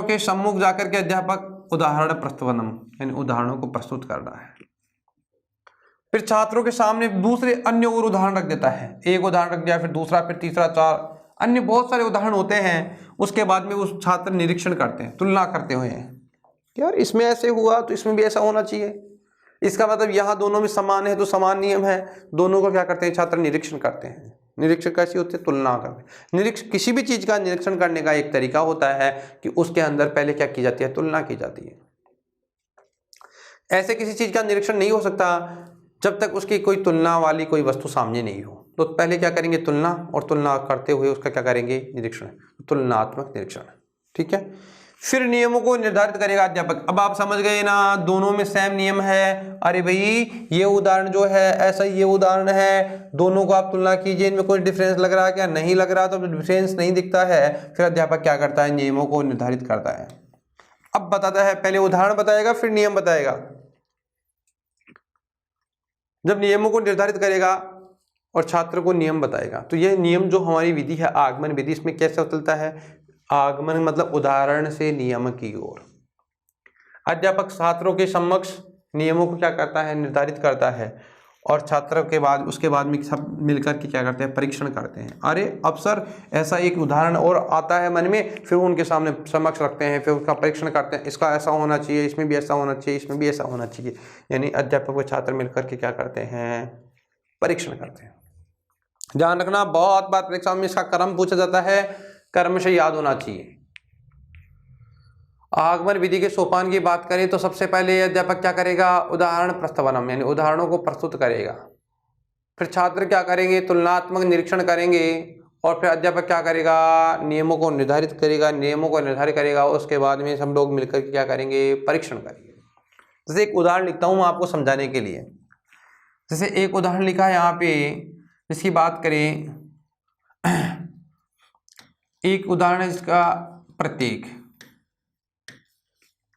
के सम्मुख जाकर के अध्यापक उदाहरण प्रस्तुतम यानी उदाहरणों को प्रस्तुत कर रहा है। फिर छात्रों के सामने दूसरे अन्य और उदाहरण रख देता है। एक उदाहरण रख दिया, फिर दूसरा, फिर तीसरा, चार अन्य बहुत सारे उदाहरण होते हैं। उसके बाद में उस छात्र निरीक्षण करते हैं, तुलना करते हुए हैं, यार इसमें ऐसे हुआ तो इसमें भी ऐसा होना चाहिए, इसका मतलब यहाँ दोनों में समान है तो समान नियम है। दोनों को क्या करते हैं, छात्र निरीक्षण करते हैं। निरीक्षण कैसी होती है, तुलना करते। निरीक्षण किसी भी चीज का निरीक्षण करने का एक तरीका होता है कि उसके अंदर पहले क्या की जाती है, तुलना की जाती है। ऐसे किसी चीज का निरीक्षण नहीं हो सकता जब तक उसकी कोई तुलना वाली कोई वस्तु सामने नहीं हो। तो पहले क्या करेंगे, तुलना, और तुलना करते हुए उसका क्या करेंगे, निरीक्षण, तुलनात्मक निरीक्षण। ठीक है, फिर नियमों को निर्धारित करेगा अध्यापक। अब आप समझ गए ना, दोनों में सेम नियम है। अरे भाई ये उदाहरण जो है ऐसा, ये उदाहरण है, दोनों को आप तुलना कीजिए, इनमें कोई डिफरेंस लग रहा है क्या, नहीं लग रहा, तो डिफरेंस नहीं दिखता है। फिर अध्यापक क्या करता है, नियमों को निर्धारित करता है। अब बताता है, पहले उदाहरण बताएगा फिर नियम बताएगा। जब नियमों को निर्धारित करेगा और छात्र को नियम बताएगा, तो यह नियम जो हमारी विधि है आगमन विधि, इसमें कैसे चलता है, आगमन मतलब उदाहरण से नियम की ओर। अध्यापक छात्रों के समक्ष नियमों को क्या करता है, निर्धारित करता है, और छात्रों के बाद उसके बाद में सब मिलकर के क्या करते हैं, परीक्षण करते हैं। अरे अब सर ऐसा एक उदाहरण और आता है मन में, फिर उनके सामने समक्ष रखते हैं, फिर उसका परीक्षण करते हैं, इसका ऐसा होना चाहिए, इसमें भी ऐसा होना चाहिए, इसमें भी ऐसा होना चाहिए। यानी अध्यापक व छात्र मिलकर के क्या करते हैं, परीक्षण करते हैं। ध्यान रखना, बहुत बार परीक्षा में इसका क्रम पूछा जाता है, क्रम से याद होना चाहिए। आगमन विधि के सोपान की बात करें तो सबसे पहले अध्यापक क्या करेगा, उदाहरण प्रस्तवनम यानी उदाहरणों को प्रस्तुत करेगा। फिर छात्र क्या करेंगे, तुलनात्मक निरीक्षण करेंगे, और फिर अध्यापक क्या करेगा, नियमों को निर्धारित करेगा। उसके बाद में सब लोग मिलकर क्या करेंगे, परीक्षण करेंगे। जैसे एक उदाहरण लिखता हूँ आपको समझाने के लिए। जैसे एक उदाहरण लिखा है यहाँ पे, इसकी बात करें, एक उदाहरण है इसका प्रत्येक।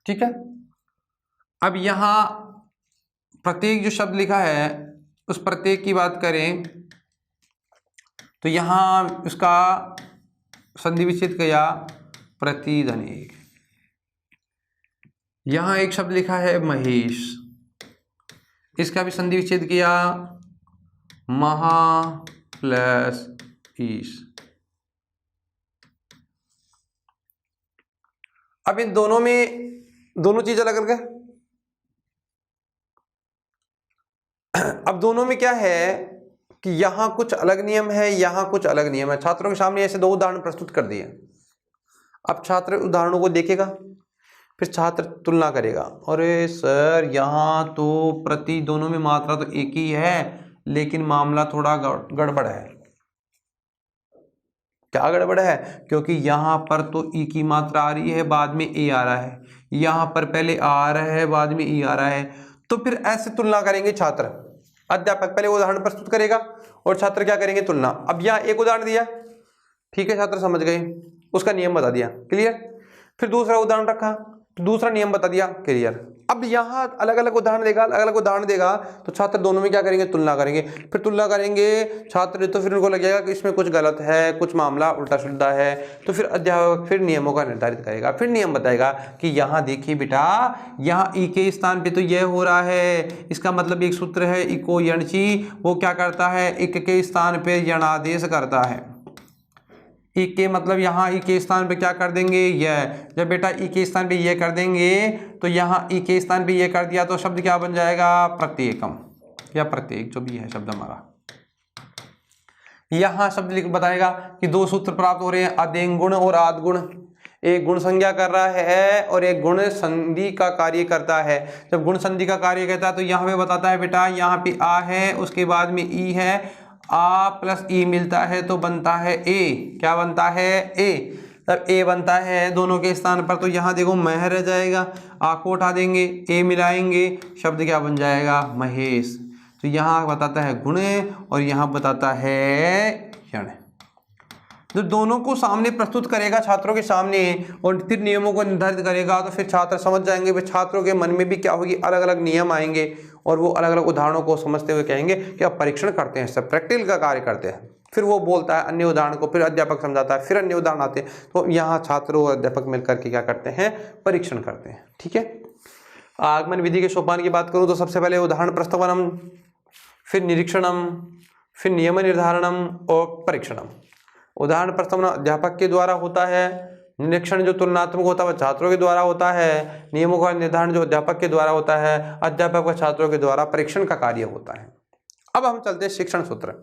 ठीक है, अब यहां प्रत्येक जो शब्द लिखा है उस प्रत्येक की बात करें तो यहां उसका संधि विच्छेद किया प्रतिधनिक। यहां एक शब्द लिखा है महेश, इसका भी संधि विच्छेद किया महा प्लस ईश। अब इन दोनों में दोनों चीज अलग अलग है। अब दोनों में क्या है कि यहां कुछ अलग नियम है, यहां कुछ अलग नियम है। छात्रों के सामने ऐसे दो उदाहरण प्रस्तुत कर दिए। अब छात्र उदाहरणों को देखेगा, फिर छात्र तुलना करेगा। अरे सर यहां तो प्रति दोनों में मात्रा तो एक ही है, लेकिन मामला थोड़ा गड़बड़ है। क्या गड़बड़ है, क्योंकि यहां पर तो ई की मात्रा आ रही है, बाद में ए आ रहा है। यहाँ पर पहले आ रहा है, बाद में ई आ रहा है, तो फिर ऐसे तुलना करेंगे छात्र। अध्यापक पहले उदाहरण प्रस्तुत करेगा और छात्र क्या करेंगे, तुलना। अब यहाँ एक उदाहरण दिया, ठीक है छात्र समझ गए, उसका नियम बता दिया, क्लियर। फिर दूसरा उदाहरण रखा, तो दूसरा नियम बता दिया, क्लियर। अब यहाँ अलग अलग उदाहरण देगा, अलग अलग उदाहरण देगा, तो छात्र दोनों में क्या करेंगे, तुलना करेंगे। फिर तुलना करेंगे छात्र, तो फिर उनको लगेगा कि इसमें कुछ गलत है, कुछ मामला उल्टा सुल्टा है, तो फिर अध्यापक फिर नियमों का निर्धारित करेगा। फिर नियम बताएगा कि यहाँ देखिए बेटा, यहाँ ई के स्थान पे तो यह हो रहा है, इसका मतलब एक सूत्र है इको यणची, वो क्या करता है, इक के स्थान पे यणादेश करता है। ई के मतलब यहाँ ई के स्थान पे क्या कर देंगे, यह। जब बेटा ई के स्थान पे यह कर देंगे, तो यहाँ ई के स्थान पे यह कर दिया, तो शब्द क्या बन जाएगा, प्रत्येकम या प्रत्येक, जो भी है शब्द हमारा। यहाँ शब्द लिख बताएगा कि दो सूत्र प्राप्त हो रहे हैं, अदेंग गुण और आद गुण। एक गुण संज्ञा कर रहा है और एक गुण संधि का कार्य करता है। जब गुण संधि का कार्य करता है तो यहाँ पे बताता है बेटा, यहाँ पे आ है, उसके बाद में ई है, आ प्लस ई मिलता है तो बनता है ए। क्या बनता है, ए। तब ए बनता है दोनों के स्थान पर, तो यहाँ देखो मह रह जाएगा, आ को उठा देंगे, ए मिलाएंगे, शब्द क्या बन जाएगा, महेश। तो यहाँ बताता है गुण और यहाँ बताता है यण। तो दोनों को सामने प्रस्तुत करेगा छात्रों के सामने और फिर नियमों को निर्धारित करेगा, तो फिर छात्र समझ जाएंगे। फिर छात्रों के मन में भी क्या होगी, अलग अलग नियम आएंगे और वो अलग अलग उदाहरणों को समझते हुए कहेंगे कि अब परीक्षण करते हैं, सब प्रैक्टिकल का कार्य करते हैं। फिर वो बोलता है अन्य उदाहरण को, फिर अध्यापक समझाता है, फिर अन्य उदाहरण आते हैं, तो यहाँ छात्र और अध्यापक मिलकर के क्या करते हैं, परीक्षण करते हैं। ठीक है। आगमन विधि के सोपान की बात करूँ तो सबसे पहले उदाहरण प्रस्तवनम, फिर निरीक्षणम, फिर नियम निर्धारणम और परीक्षणम। उदाहरण प्रस्तवन अध्यापक के द्वारा होता है, निरीक्षण जो तुलनात्मक होता है वह छात्रों के द्वारा होता है, नियमों का निर्धारण जो अध्यापक के द्वारा होता है, अध्यापक व छात्रों के द्वारा परीक्षण का कार्य होता है। अब हम चलते हैं शिक्षण सूत्र।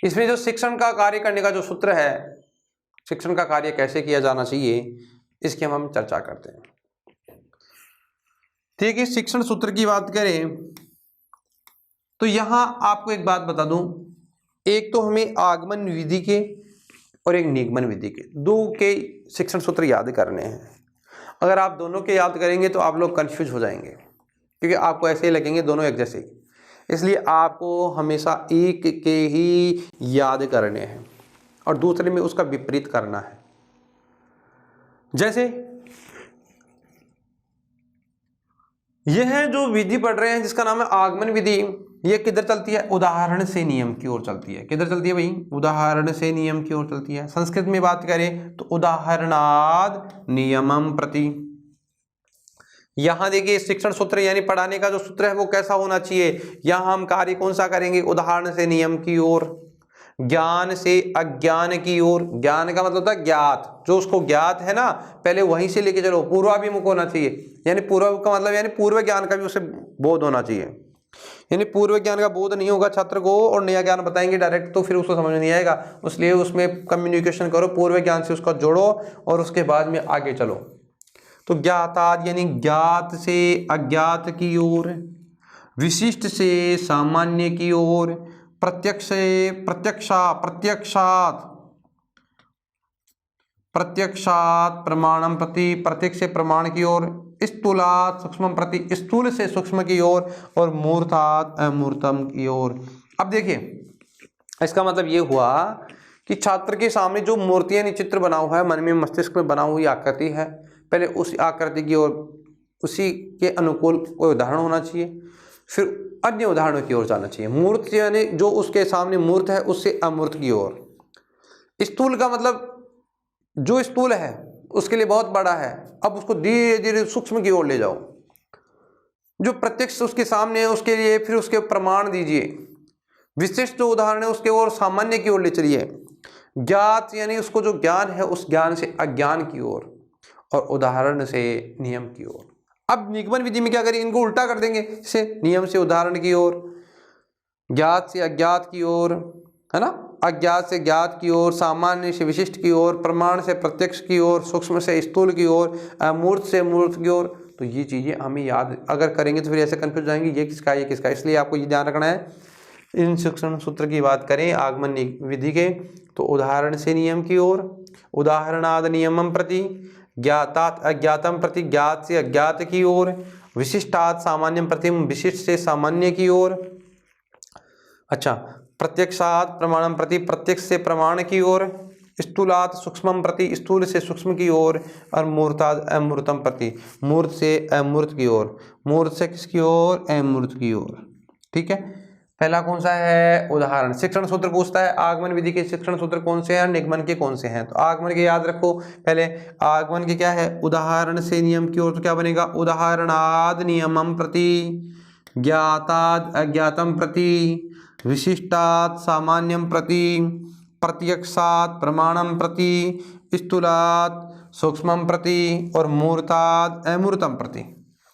इसमें जो शिक्षण का कार्य करने का जो सूत्र है, शिक्षण का कार्य कैसे किया जाना चाहिए, इसकी हम चर्चा करते हैं। ठीक है। शिक्षण सूत्र की बात करें तो यहां आपको एक बात बता दूं, एक तो हमें आगमन विधि के और एक निगमन विधि के, दो के शिक्षण सूत्र याद करने हैं। अगर आप दोनों के याद करेंगे तो आप लोग कंफ्यूज हो जाएंगे, क्योंकि आपको ऐसे ही लगेंगे दोनों एक जैसे ही। इसलिए आपको हमेशा एक के ही याद करने हैं और दूसरे में उसका विपरीत करना है। जैसे यह जो विधि पढ़ रहे हैं जिसका नाम है आगमन विधि, ये किधर चलती है, उदाहरण से नियम की ओर चलती है। किधर चलती है भाई, उदाहरण से नियम की ओर चलती है। संस्कृत में बात करें तो उदाहरणाद नियमम प्रति। यहां देखिए शिक्षण सूत्र यानी पढ़ाने का जो सूत्र है वो कैसा होना चाहिए, यहां हम कार्य कौन सा करेंगे, उदाहरण से नियम की ओर, ज्ञान से अज्ञान की ओर। ज्ञान का मतलब होता है ज्ञात, जो उसको ज्ञात है ना पहले वहीं से लेके चलो, पूर्वाभिमुख होना चाहिए। यानी पूर्व का मतलब यानी पूर्व ज्ञान का भी उसे बोध होना चाहिए। यानी पूर्व ज्ञान का बोध नहीं होगा छात्र को और नया ज्ञान बताएंगे डायरेक्ट तो फिर उसको समझ नहीं आएगा। इसलिए उसमें कम्युनिकेशन करो, पूर्व ज्ञान से उसका जोड़ो और उसके बाद में आगे चलो। तो ज्ञाताद यानी ज्ञात से अज्ञात की ओर, विशिष्ट से सामान्य की ओर, प्रत्यक्ष से प्रत्यक्षात प्रमाणम प्रति, प्रत्यक्ष से प्रमाण की ओर, स्थूलात सूक्ष्म प्रति, स्थूल से सूक्ष्म की ओर, और मूर्तात अमूर्तम की ओर। अब देखिए इसका मतलब ये हुआ कि छात्र के सामने जो मूर्तियां यानी चित्र बना हुआ है, मन में मस्तिष्क में बना हुई आकृति है, पहले उस आकृति की ओर उसी के अनुकूल कोई उदाहरण होना चाहिए, फिर अन्य उदाहरणों की ओर जाना चाहिए। मूर्त यानी जो उसके सामने मूर्त है उससे अमूर्त की ओर। स्थूल का मतलब जो स्थूल है उसके लिए बहुत बड़ा है, अब उसको धीरे धीरे सूक्ष्म की ओर ले जाओ। जो प्रत्यक्ष उसके सामने है उसके लिए फिर उसके प्रमाण दीजिए। विशिष्ट जो उदाहरण है उसके ओर सामान्य की ओर ले चलिए। ज्ञात यानी उसको जो ज्ञान है उस ज्ञान से अज्ञान की ओर, और उदाहरण से नियम की ओर। अब निगमन विधि में क्या करें, इनको उल्टा कर देंगे, से नियम से उदाहरण की ओर, ज्ञात से अज्ञात की ओर, है ना, अज्ञात से ज्ञात की ओर, सामान्य से विशिष्ट की ओर, प्रमाण से प्रत्यक्ष की ओर, सूक्ष्म से स्थूल की ओर, अमूर्त से मूर्त की ओर। तो ये चीजें हमें याद अगर करेंगे तो फिर ऐसे कंफ्यूज जाएंगे ये किसका ये किसका। इसलिए आपको ये ध्यान रखना है। इन शिक्षण सूत्र की बात करें आगमन विधि के तो उदाहरण से नियम की ओर, उदाहरणाद नियमम प्रति, ज्ञातात् अज्ञातम प्रति, ज्ञात से अज्ञात की ओर, विशिष्टात् सामान्यम प्रति, विशिष्ट से सामान्य की ओर। अच्छा, प्रत्यक्षात् प्रमाणम प्रति, प्रत्यक्ष से प्रमाण की ओर, स्थूलात् सूक्ष्मम प्रति, स्थूल से सूक्ष्म की ओर, और मूर्तात् अमूर्तम प्रति, मूर्त से अमूर्त की ओर। मूर्त से किसकी ओर? अमूर्त की ओर। ठीक है, पहला कौन सा है? उदाहरण। शिक्षण सूत्र पूछता है आगमन विधि के शिक्षण सूत्र कौन से हैं और निगमन के कौन से हैं। तो आगमन के याद रखो, पहले आगमन के क्या है? उदाहरण से नियम की ओर, तो क्या बनेगा? उदाहरणाद नियमम प्रति, ज्ञाताद अज्ञातम प्रति, विशिष्टात् सामान्यम प्रति, प्रत्यक्षात् प्रमाणम प्रति, स्थूलात् सूक्ष्मम प्रति, और मूर्तात् अमूर्तम प्रति।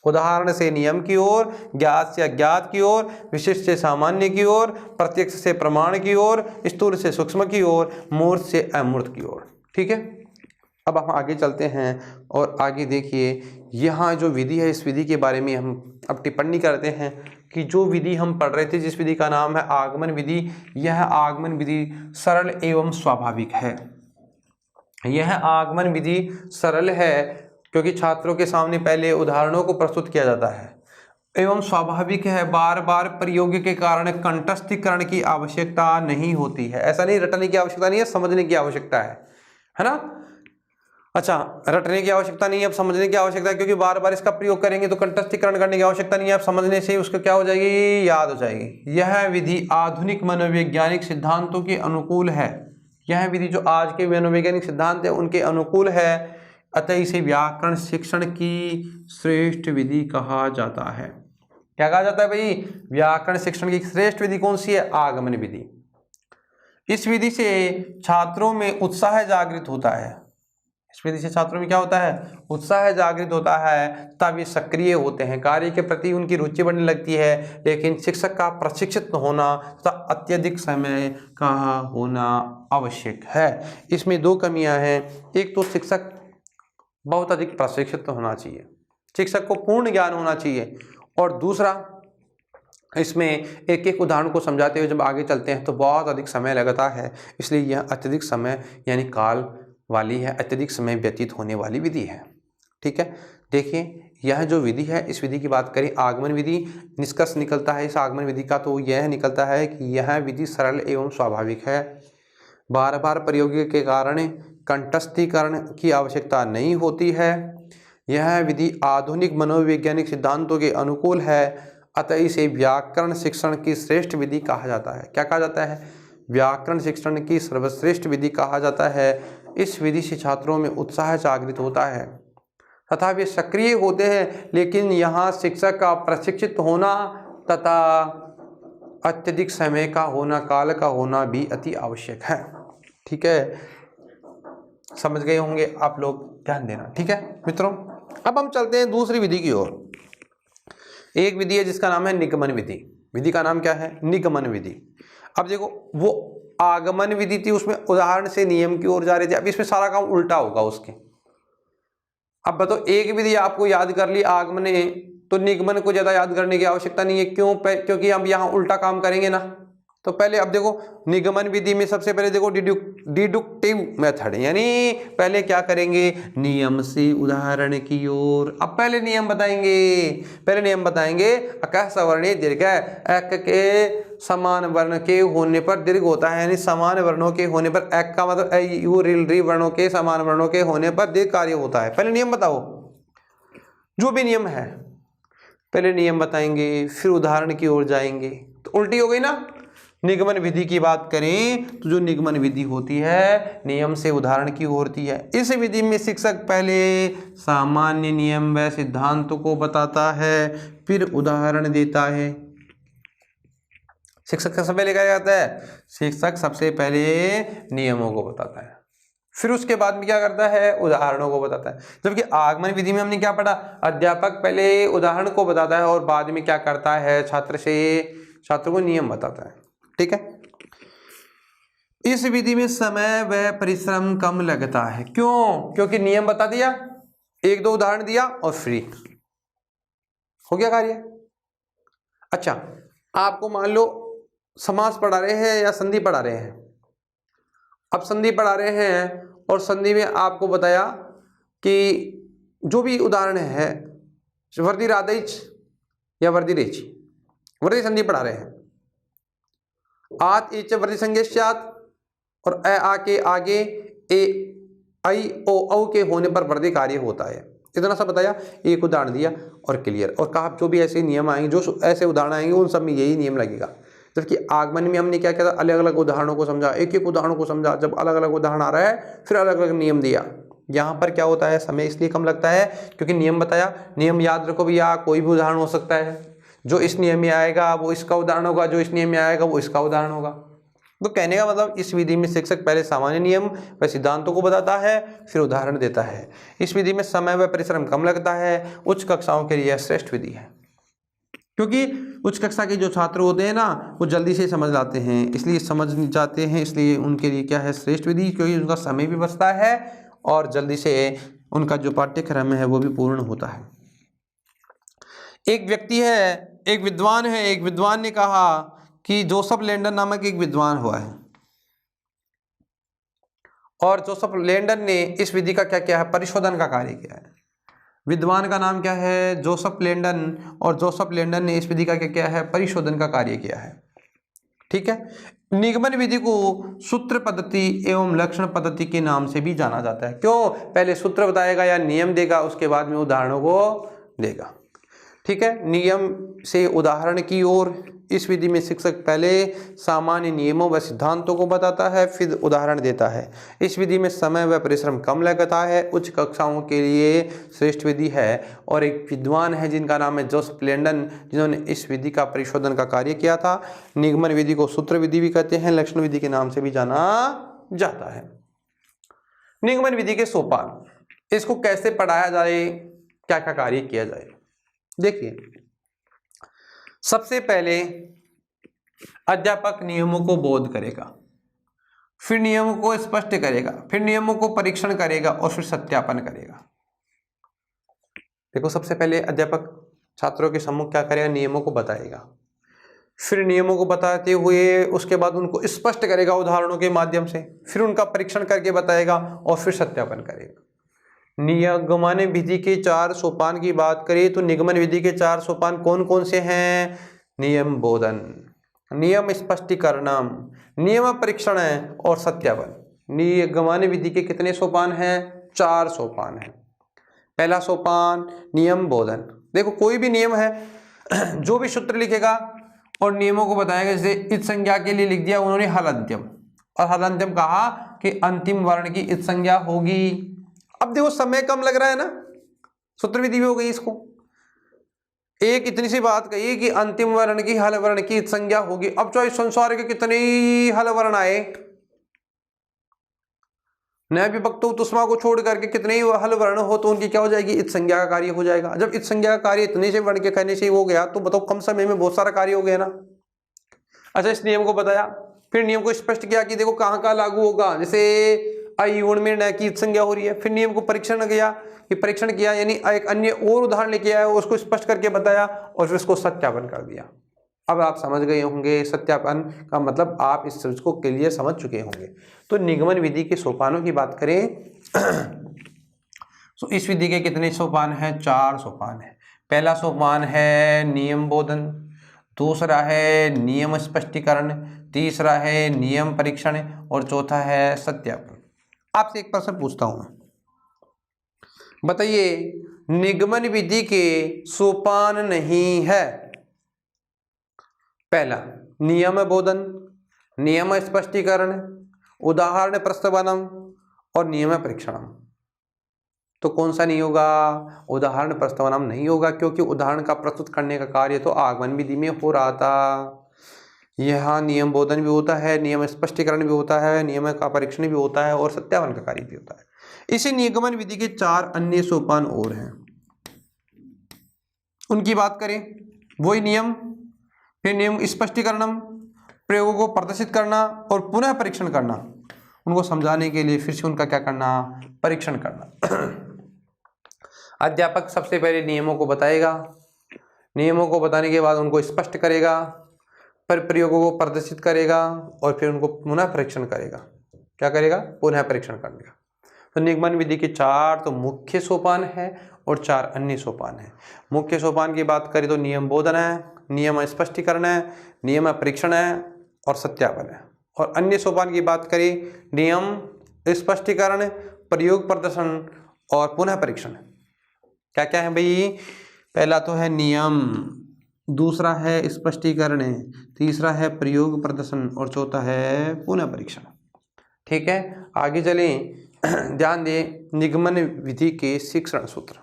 उदाहरण से नियम की ओर, ज्ञात से अज्ञात की ओर, विशिष्ट से सामान्य की ओर, प्रत्यक्ष से प्रमाण की ओर, स्थूल से सूक्ष्म की ओर, मूर्त से अमूर्त की ओर। ठीक है, अब हम आगे चलते हैं और आगे देखिए, यहाँ जो विधि है इस विधि के बारे में हम अब टिप्पणी करते हैं कि जो विधि हम पढ़ रहे थे, जिस विधि का नाम है आगमन विधि, यह आगमन विधि सरल एवं स्वाभाविक है। यह आगमन विधि सरल है क्योंकि छात्रों के सामने पहले उदाहरणों को प्रस्तुत किया जाता है, एवं स्वाभाविक है, बार बार प्रयोग के कारण कंठस्थीकरण की आवश्यकता नहीं होती है। ऐसा नहीं रटने की आवश्यकता नहीं है, समझने की आवश्यकता है ना। अच्छा, रटने की आवश्यकता नहीं है, अब समझने की आवश्यकता है, क्योंकि बार बार इसका प्रयोग करेंगे तो कंठस्थीकरण करने की आवश्यकता नहीं है, अब समझने से ही उसको क्या हो जाएगी? याद हो जाएगी। यह विधि आधुनिक मनोवैज्ञानिक सिद्धांतों के अनुकूल है। यह विधि जो आज के मनोवैज्ञानिक सिद्धांत है उनके अनुकूल है, अतः इसे व्याकरण शिक्षण की श्रेष्ठ विधि कहा जाता है। क्या कहा जाता है भाई? व्याकरण शिक्षण की श्रेष्ठ विधि कौन सी है? आगमन विधि। इस विधि से छात्रों में उत्साह जागृत होता है। इस विधि से छात्रों में क्या होता है? उत्साह जागृत होता है, तब ये सक्रिय होते हैं, कार्य के प्रति उनकी रुचि बढ़ने लगती है। लेकिन शिक्षक का प्रशिक्षित होना तथा अत्यधिक समय का होना आवश्यक है। इसमें दो कमियां हैं। एक तो शिक्षक बहुत अधिक प्रशिक्षित होना चाहिए, शिक्षक को पूर्ण ज्ञान होना चाहिए, और दूसरा इसमें एक एक उदाहरण को समझाते हुए जब आगे चलते हैं तो बहुत अधिक समय लगता है, इसलिए यह अत्यधिक समय यानी काल वाली है, अत्यधिक समय व्यतीत होने वाली विधि है। ठीक है, देखिए यह जो विधि है, इस विधि की बात करें आगमन विधि, निष्कर्ष निकलता है इस आगमन विधि का, तो यह निकलता है कि यह विधि सरल एवं स्वाभाविक है, बार बार प्रयोग के कारण कंठस्थीकरण की आवश्यकता नहीं होती है, यह विधि आधुनिक मनोवैज्ञानिक सिद्धांतों के अनुकूल है, अतः इसे व्याकरण शिक्षण की श्रेष्ठ विधि कहा जाता है। क्या कहा जाता है? व्याकरण शिक्षण की सर्वश्रेष्ठ विधि कहा जाता है। इस विधि से छात्रों में उत्साह जागृत होता है तथा वे सक्रिय होते हैं, लेकिन यहाँ शिक्षक का प्रशिक्षित होना तथा अत्यधिक समय का होना, काल का होना भी अति आवश्यक है। ठीक है, समझ गए होंगे आप लोग, ध्यान देना। ठीक है मित्रों, अब हम चलते हैं दूसरी विधि की ओर। एक विधि है जिसका नाम है निगमन विधि। विधि का नाम क्या है? निगमन विधि। अब देखो, वो आगमन विधि थी, उसमें उदाहरण से नियम की ओर जा रहे थे, अब इसमें सारा काम उल्टा होगा उसके। अब बताओ, एक विधि आपको याद कर ली आगमन है, तो निगमन को ज्यादा याद करने की आवश्यकता नहीं है। क्यों? क्योंकि हम यहाँ उल्टा काम करेंगे ना। तो पहले अब देखो, निगमन विधि में सबसे पहले देखो डिडक्टिव मेथड, यानी पहले क्या करेंगे? नियम से उदाहरण की ओर। अब पहले नियम बताएंगे। अकः सवर्णे दीर्घ, एक के समान वर्ण के होने पर दीर्घ होता है, यानी समान वर्णों के होने पर, एक का मतलब ए यू री वर्णों के समान वर्णों के होने पर दीर्घ कार्य होता है। पहले नियम बताओ, जो भी नियम है पहले नियम बताएंगे, फिर उदाहरण की ओर जाएंगे। तो उल्टी हो गई ना। निगमन विधि की बात करें तो जो निगमन विधि होती है नियम से उदाहरण की होती है। इस विधि में शिक्षक पहले सामान्य नियम व सिद्धांतों को बताता है, फिर उदाहरण देता है। शिक्षक सबसे पहले क्या करता है? शिक्षक सबसे पहले नियमों को बताता है, फिर उसके बाद में क्या करता है? उदाहरणों को बताता है। जबकि आगमन विधि में हमने क्या पढ़ा? अध्यापक पहले उदाहरण को बताता है और बाद में क्या करता है? छात्र को नियम बताता है। ठीक है, इस विधि में समय व परिश्रम कम लगता है। क्यों? क्योंकि नियम बता दिया, एक दो उदाहरण दिया और फ्री हो गया कार्य। अच्छा, आपको मान लो समास पढ़ा रहे हैं या संधि पढ़ा रहे हैं। अब संधि पढ़ा रहे हैं और संधि में आपको बताया कि जो भी उदाहरण है वर्दी राधेच या वर्दी रेची, वर्दी संधि पढ़ा रहे हैं। आत एच वर्दी संज्ञा स्यात् और ए आ के आगे ए आई ओ औ के होने पर वर्दी कार्य होता है। इतना सा बताया, एक उदाहरण दिया और क्लियर। और कहा जो भी ऐसे नियम आएंगे, जो ऐसे उदाहरण आएंगे उन सब में यही नियम लगेगा। जबकि आगमन में हमने क्या किया था, अलग अलग उदाहरणों को समझा, एक एक उदाहरणों को समझा। जब अलग अलग उदाहरण आ रहा है फिर अलग अलग नियम दिया। यहाँ पर क्या होता है, समय इसलिए कम लगता है क्योंकि नियम बताया। नियम याद रखो भैया, कोई भी उदाहरण हो सकता है। जो इस नियम में आएगा वो इसका उदाहरण होगा, जो इस नियम में आएगा वो इसका उदाहरण होगा। तो कहने का मतलब इस विधि में शिक्षक पहले सामान्य नियम व सिद्धांतों को बताता है, फिर उदाहरण देता है। इस विधि में समय व परिश्रम कम लगता है, उच्च कक्षाओं के लिए श्रेष्ठ विधि है। क्योंकि उच्च कक्षा के जो छात्र होते हैं ना, वो जल्दी से समझ लाते हैं, इसलिए समझ जाते हैं, इसलिए उनके लिए क्या है, श्रेष्ठ विधि। क्योंकि उनका समय भी बचता है और जल्दी से उनका जो पाठ्यक्रम है वो भी पूर्ण होता है। एक व्यक्ति है, एक विद्वान है, एक विद्वान ने कहा कि जोसेफ लैंडन नामक एक विद्वान हुआ है, और जोसेफ लैंडन ने इस विधि का क्या किया है, परिशोधन का कार्य किया है। विद्वान का नाम क्या है, जोसेफ लैंडन, और जोसेफ लैंडन ने इस विधि का क्या किया है, परिशोधन का कार्य किया है। ठीक है। निगमन विधि को सूत्र पद्धति एवं लक्षण पद्धति के नाम से भी जाना जाता है। क्यों, पहले सूत्र बताएगा या नियम देगा, उसके बाद में उदाहरणों को देगा। ठीक है। नियम से उदाहरण की ओर इस विधि में शिक्षक पहले सामान्य नियमों व सिद्धांतों को बताता है, फिर उदाहरण देता है। इस विधि में समय व परिश्रम कम लगता है, उच्च कक्षाओं के लिए श्रेष्ठ विधि है। और एक विद्वान है जिनका नाम है जोसेफ लैंडन, जिन्होंने इस विधि का परिशोधन का कार्य किया था। निगमन विधि को सूत्र विधि भी कहते हैं, लक्षण विधि के नाम से भी जाना जाता है। निगमन विधि के सोपान, इसको कैसे पढ़ाया जाए, क्या क्या कार्य किया जाए। देखिए, सबसे पहले अध्यापक नियमों को बोध करेगा, फिर नियमों को स्पष्ट करेगा, फिर नियमों को परीक्षण करेगा और फिर सत्यापन करेगा। देखो, सबसे पहले अध्यापक छात्रों के सम्मुख क्या करेगा, नियमों को बताएगा, फिर नियमों को बताते हुए उसके बाद उनको स्पष्ट करेगा उदाहरणों के माध्यम से, फिर उनका परीक्षण करके बताएगा और फिर सत्यापन करेगा। निगमन विधि के 4 सोपान की बात करें तो निगमन विधि के 4 सोपान कौन कौन से हैं, नियम बोधन, नियम स्पष्टीकरणम, नियम परीक्षण और सत्यापन। निगमन विधि के कितने सोपान हैं, 4 सोपान हैं। पहला सोपान नियम बोधन। देखो, कोई भी नियम है, जो भी सूत्र लिखेगा और नियमों को बताएगा। जैसे इस संज्ञा के लिए लिख दिया उन्होंने हलंत्यम, और हलंत्यम कहा कि अंतिम वर्ण की इस संज्ञा होगी। अब देखो, समय कम लग रहा है ना, सूत्र विधि भी हो गई। इसको एक इतनी सी बात कही कि अंतिम वर्ण की हल वर्ण की संज्ञा होगी। अब चाहे संसार के कितने ही हल वर्ण आए, नया विभक्त तुष्मा को छोड़ करके कितने ही हल वर्ण हो, तो उनकी क्या हो जाएगी, इत संज्ञा का कार्य हो जाएगा। जब इत संज्ञा का कार्य इतने से वर्ण के कहने से ही हो गया, तो बताओ कम समय में बहुत सारा कार्य हो गया ना। अच्छा, इस नियम को बताया, फिर नियम को स्पष्ट किया कि देखो कहाँ कहाँ लागू होगा। जैसे आई गुण में न की संज्ञा हो रही है, फिर नियम को परीक्षण किया कि परीक्षण किया, यानी एक अन्य और उदाहरण लेके आया, उसको स्पष्ट करके बताया और फिर उसको सत्यापन कर दिया। अब आप समझ गए होंगे, सत्यापन का मतलब आप इस चीज को क्लियर समझ चुके होंगे। तो निगमन विधि के सोपानों की बात करें तो इस विधि के कितने सोपान हैं, 4 सोपान है। पहला सोपान है नियम बोधन, दूसरा है नियम स्पष्टीकरण, तीसरा है नियम परीक्षण और चौथा है सत्यापन। आपसे एक प्रश्न पूछता हूं मैं, बताइए, निगमन विधि के सोपान नहीं है। पहला नियम बोधन, नियम स्पष्टीकरण, उदाहरण प्रस्तवनम और नियम परीक्षणम। तो कौन सा नहीं होगा, उदाहरण प्रस्तवनम नहीं होगा, क्योंकि उदाहरण का प्रस्तुत करने का कार्य तो आगमन विधि में हो रहा था। यहाँ नियम बोधन भी होता है, नियम स्पष्टीकरण भी होता है, नियम का परीक्षण भी होता है और सत्यापन का कार्य भी होता है। इसी निगमन विधि के 4 अन्य सोपान और हैं, उनकी बात करें, वही नियम, फिर नियम स्पष्टीकरणम, प्रयोगों को प्रदर्शित करना और पुनः परीक्षण करना, उनको समझाने के लिए फिर से उनका क्या करना, परीक्षण करना। अध्यापक सबसे पहले नियमों को बताएगा, नियमों को बताने के बाद उनको स्पष्ट करेगा, फिर प्रयोगों को प्रदर्शित करेगा और फिर उनको पुनः परीक्षण करेगा। क्या करेगा, पुनः परीक्षण करेगा। तो निगमन विधि के 4 तो मुख्य सोपान है और 4 अन्य सोपान है। मुख्य सोपान की बात करें तो नियम बोधन है, नियम स्पष्टीकरण है, नियम परीक्षण है और सत्यापन है। और अन्य सोपान की बात करें नियम स्पष्टीकरण, प्रयोग प्रदर्शन और पुनः परीक्षण। क्या क्या है भाई? पहला तो है नियम, दूसरा है स्पष्टीकरण, तीसरा है प्रयोग प्रदर्शन और चौथा है पुनः परीक्षण। ठीक है, आगे चलें। ध्यान दें, निगमन विधि के शिक्षण सूत्र।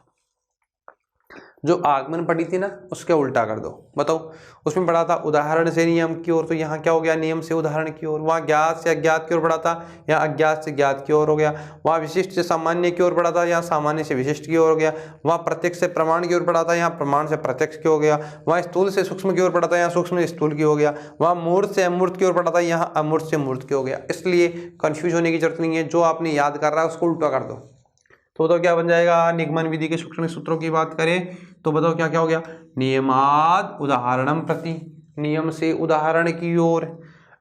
जो आगमन पढ़ी थी ना उसके उल्टा कर दो। बताओ, उसमें पढ़ा था उदाहरण से नियम की ओर, तो यहाँ क्या हो गया? नियम से उदाहरण की ओर। वहाँ ज्ञात से अज्ञात की ओर पढ़ा था, यहाँ अज्ञात से ज्ञात की ओर हो गया। वहाँ विशिष्ट से सामान्य की ओर पढ़ा था, यहाँ सामान्य से विशिष्ट की ओर हो गया। वहाँ प्रत्यक्ष से प्रमाण की ओर पढ़ा था, यहाँ प्रमाण से प्रत्यक्ष की हो गया। वहाँ स्थूल से सूक्ष्म की ओर पढ़ा था, यहाँ सूक्ष्म से स्थूल की हो गया। वहाँ मूर्त से अमूर्त की ओर पढ़ा था, यहाँ अमूर्त से मूर्त की हो गया। इसलिए कंफ्यूज होने की जरूरत नहीं है, जो आपने याद कर रहा है उसको उल्टा कर दो। तो क्या बन जाएगा? निगमन विधि के शिक्षण सूत्रों की बात करें तो बताओ क्या क्या हो गया? नियमाद उदाहरणम प्रति, नियम से उदाहरण की ओर।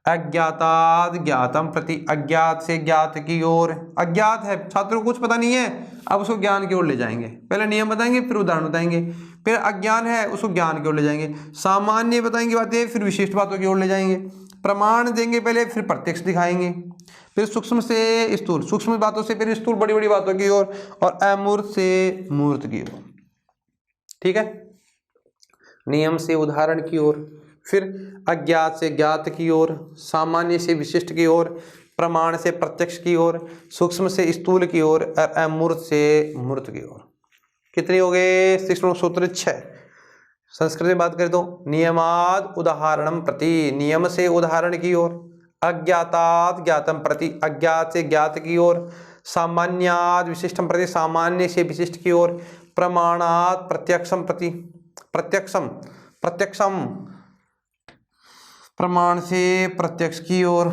अज्ञाताद ज्ञातम प्रति, अज्ञात से ज्ञात की ओर। अज्ञात है, छात्रों को कुछ पता नहीं है, अब उसको ज्ञान की ओर ले जाएंगे। पहले नियम बताएंगे, फिर उदाहरण बताएंगे। फिर अज्ञान है, उसको ज्ञान की ओर ले जाएंगे। सामान्य बताएंगे बातें, फिर विशिष्ट बातों की ओर ले जाएंगे। प्रमाण देंगे पहले, फिर प्रत्यक्ष दिखाएंगे। फिर सूक्ष्म से स्थूल, सूक्ष्म बातों से फिर स्थूल बड़ी बड़ी बातों की ओर, और अमूर्त से मूर्त की ओर। ठीक है, नियम से उदाहरण की ओर, फिर अज्ञात से ज्ञात की ओर, सामान्य से विशिष्ट की ओर, प्रमाण से प्रत्यक्ष की ओर, सूक्ष्म से स्थूल की ओर और अमूर्त से मूर्त की ओर। कितने हो गए? शिक्षण सूत्र 6। संस्कृत में बात करें तो नियमाद उदाहरणम प्रति, नियम से उदाहरण की ओर। अज्ञाताद ज्ञातम प्रति, अज्ञात से ज्ञात की ओर। सामान्याद विशिष्टम प्रति, सामान्य से विशिष्ट की ओर। प्रमाणात प्रत्यक्षम प्रति, प्रत्यक्षम प्रमाण से प्रत्यक्ष की ओर।